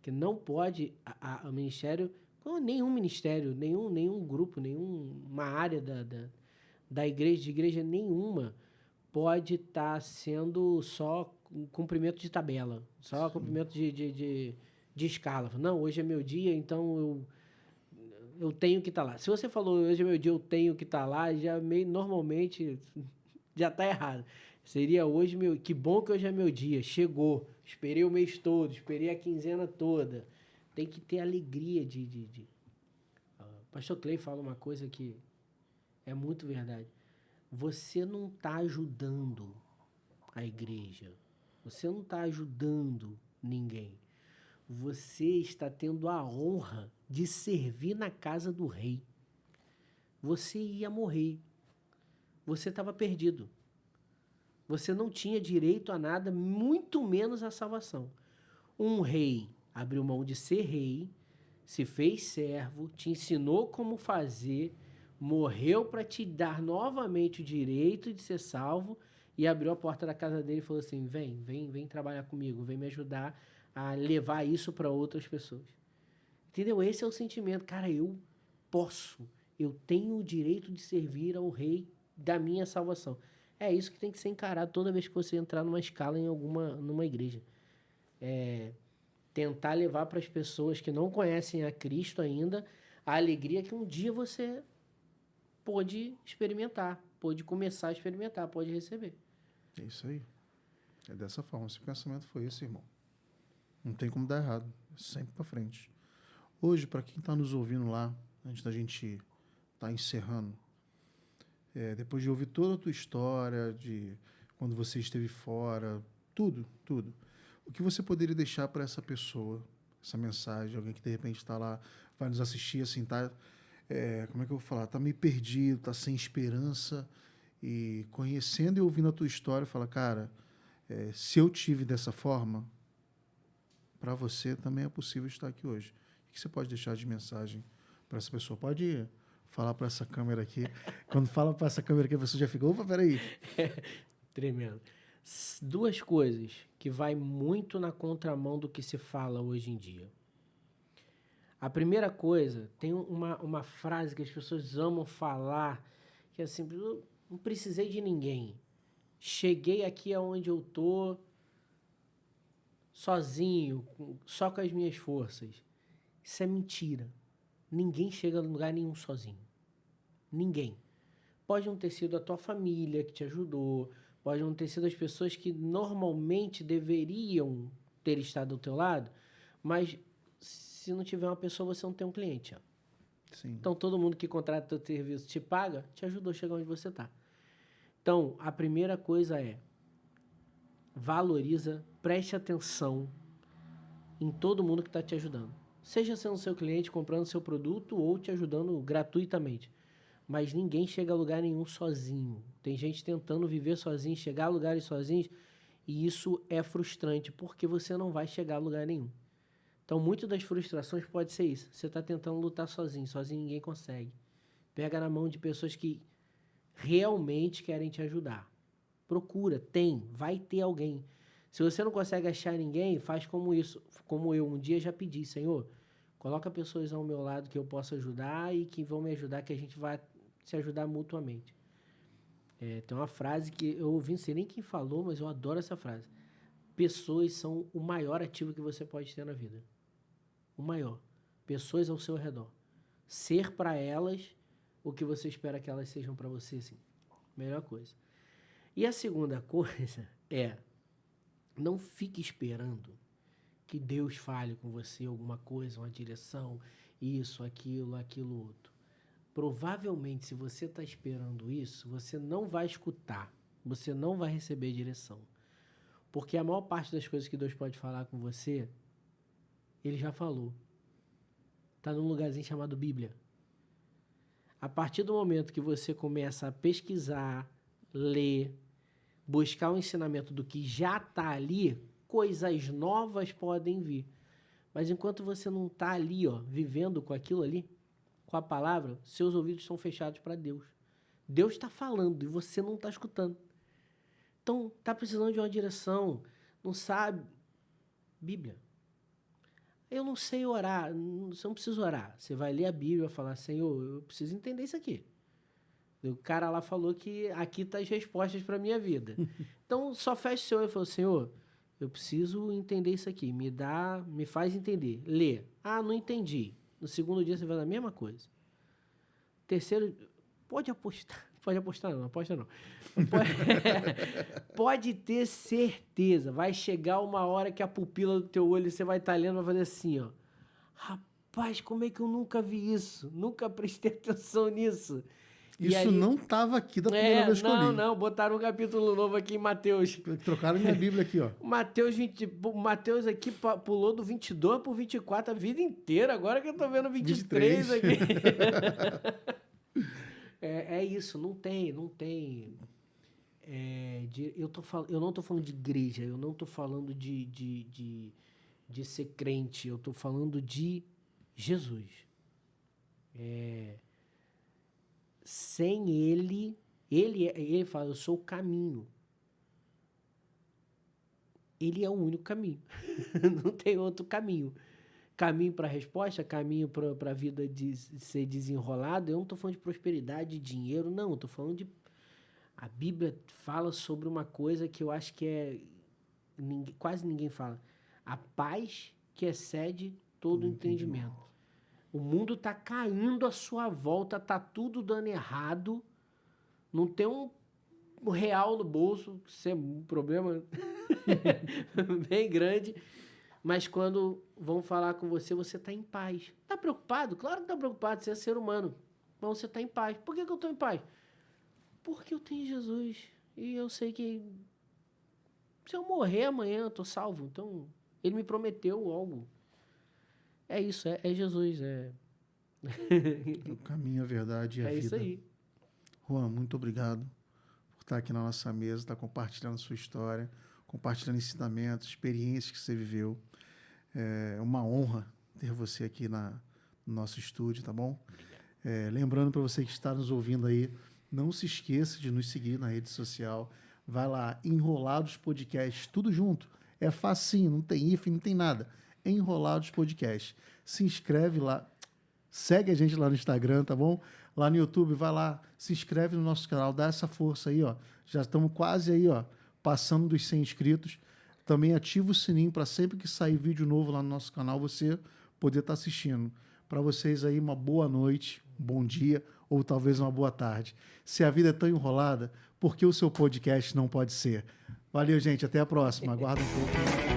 Que não pode, o ministério, nenhum ministério, nenhum grupo, nenhuma área da igreja, de igreja nenhuma, pode estar sendo só cumprimento de tabela, só Sim. cumprimento de escala. Não, hoje é meu dia, então eu tenho que estar lá. Se você falou hoje é meu dia, eu tenho que estar lá, já normalmente já está errado. Seria hoje que bom que hoje é meu dia, chegou, esperei o mês todo, esperei a quinzena toda. Tem que ter alegria O pastor Clay fala uma coisa que É muito verdade. Você não está ajudando a igreja. Você não está ajudando ninguém. Você está tendo a honra de servir na casa do rei. Você ia morrer. Você estava perdido. Você não tinha direito a nada, muito menos a salvação. Um rei abriu mão de ser rei, se fez servo, te ensinou como fazer, morreu para te dar novamente o direito de ser salvo e abriu a porta da casa dele e falou assim: vem trabalhar comigo, vem me ajudar a levar isso para outras pessoas. Entendeu? Esse é o sentimento. Cara, eu tenho o direito de servir ao rei da minha salvação. É isso que tem que ser encarado toda vez que você entrar numa escala numa igreja. Tentar levar para as pessoas que não conhecem a Cristo ainda a alegria que um dia você pôde experimentar, pôde começar a experimentar, pode receber. É isso aí. É dessa forma. Esse pensamento foi esse, irmão. Não tem como dar errado. Sempre para frente. Hoje, para quem está nos ouvindo lá, antes da gente estar encerrando, depois de ouvir toda a tua história, de quando você esteve fora, tudo. O que você poderia deixar para essa pessoa, essa mensagem, alguém que de repente está lá, vai nos assistir, assim, tá, como é que eu vou falar? Tá meio perdido, tá sem esperança, e conhecendo e ouvindo a tua história, fala, cara, se eu tive dessa forma, para você também é possível estar aqui hoje. O que você pode deixar de mensagem para essa pessoa? Pode falar para essa câmera aqui. Quando fala para essa câmera aqui, a pessoa já fica, opa, peraí. Tremendo. Duas coisas que vai muito na contramão do que se fala hoje em dia. A primeira coisa, tem uma frase que as pessoas amam falar, que é assim, eu não precisei de ninguém. Cheguei aqui aonde eu tô sozinho, só com as minhas forças. Isso é mentira. Ninguém chega a lugar nenhum sozinho. Ninguém. Pode não ter sido a tua família que te ajudou, pode não ter sido as pessoas que normalmente deveriam ter estado ao teu lado, mas se não tiver uma pessoa, você não tem um cliente. Ó. Sim. Então, todo mundo que contrata o teu serviço te paga, te ajudou a chegar onde você está. Então, a primeira coisa é valoriza, preste atenção em todo mundo que está te ajudando. Seja sendo seu cliente, comprando seu produto ou te ajudando gratuitamente. Mas ninguém chega a lugar nenhum sozinho. Tem gente tentando viver sozinho, chegar a lugares sozinhos, e isso é frustrante, porque você não vai chegar a lugar nenhum. Então, muitas das frustrações pode ser isso. Você está tentando lutar sozinho ninguém consegue. Pega na mão de pessoas que realmente querem te ajudar. Procura, vai ter alguém. Se você não consegue achar ninguém, faz como eu um dia já pedi, Senhor, coloca pessoas ao meu lado que eu possa ajudar e que vão me ajudar, que a gente vai se ajudar mutuamente. Tem uma frase que eu ouvi, não sei nem quem falou, mas eu adoro essa frase. Pessoas são o maior ativo que você pode ter na vida. O maior. Pessoas ao seu redor. Ser para elas o que você espera que elas sejam para você, assim. Melhor coisa. E a segunda coisa é, não fique esperando que Deus fale com você alguma coisa, uma direção, isso, aquilo outro. Provavelmente, se você está esperando isso, você não vai escutar, você não vai receber direção. Porque a maior parte das coisas que Deus pode falar com você, Ele já falou. Está num lugarzinho chamado Bíblia. A partir do momento que você começa a pesquisar, ler, buscar o ensinamento do que já está ali, coisas novas podem vir. Mas enquanto você não está ali, vivendo com aquilo ali, com a palavra, seus ouvidos estão fechados para Deus. Deus está falando e você não está escutando. Então, está precisando de uma direção, não sabe. Bíblia. Eu não sei orar, você não precisa orar. Você vai ler a Bíblia e falar, Senhor, eu preciso entender isso aqui. O cara lá falou que aqui estão as respostas para a minha vida. Então, só fecha o seu olho e fala, Senhor, eu preciso entender isso aqui. Me faz entender. Lê. Ah, não entendi. No segundo dia você vai dar a mesma coisa. Terceiro, pode apostar. Pode apostar não, aposta não. Pode ter certeza. Vai chegar uma hora que a pupila do teu olho, você vai estar lendo, vai fazer assim, ó. Rapaz, como é que eu nunca vi isso? Nunca prestei atenção nisso. Isso aí... não estava aqui da primeira vez que eu li. Não, botaram um capítulo novo aqui em Mateus. Trocaram minha Bíblia aqui, ó. Mateus aqui pulou do 22 pro 24 a vida inteira, agora que eu tô vendo 23 aqui. É isso, não tem. Eu não tô falando de igreja, eu não tô falando de ser crente, eu tô falando de Jesus. Sem ele fala, eu sou o caminho. Ele é o único caminho. Não tem outro caminho. Caminho para a resposta, caminho para a vida de ser desenrolado. Eu não estou falando de prosperidade, de dinheiro, não. Eu estou falando de... A Bíblia fala sobre uma coisa que eu acho que quase ninguém fala. A paz que excede todo entendimento. O mundo está caindo à sua volta, está tudo dando errado. Não tem um real no bolso, isso é um problema bem grande. Mas quando vão falar com você, você está em paz. Está preocupado? Claro que está preocupado, você é ser humano. Mas você está em paz. Por que eu estou em paz? Porque eu tenho Jesus. E eu sei que se eu morrer amanhã, eu estou salvo. Então, ele me prometeu algo. É isso, é Jesus. O caminho, a verdade e a vida. É isso aí. Juan, muito obrigado por estar aqui na nossa mesa, estar compartilhando a sua história, compartilhando ensinamentos, experiências que você viveu. É uma honra ter você aqui no nosso estúdio, tá bom? Lembrando para você que está nos ouvindo aí, não se esqueça de nos seguir na rede social. Vai lá, Enrolados Podcast, tudo junto. É facinho, não tem hífen, não tem nada. Enrolados Podcast. Se inscreve lá, segue a gente lá no Instagram, tá bom? Lá no YouTube, vai lá, se inscreve no nosso canal, dá essa força aí, ó. Já estamos quase aí, ó, passando dos 100 inscritos. Também ativa o sininho para sempre que sair vídeo novo lá no nosso canal, você poder estar assistindo. Para vocês aí, uma boa noite, um bom dia ou talvez uma boa tarde. Se a vida é tão enrolada, por que o seu podcast não pode ser? Valeu, gente. Até a próxima. Aguarda um pouco.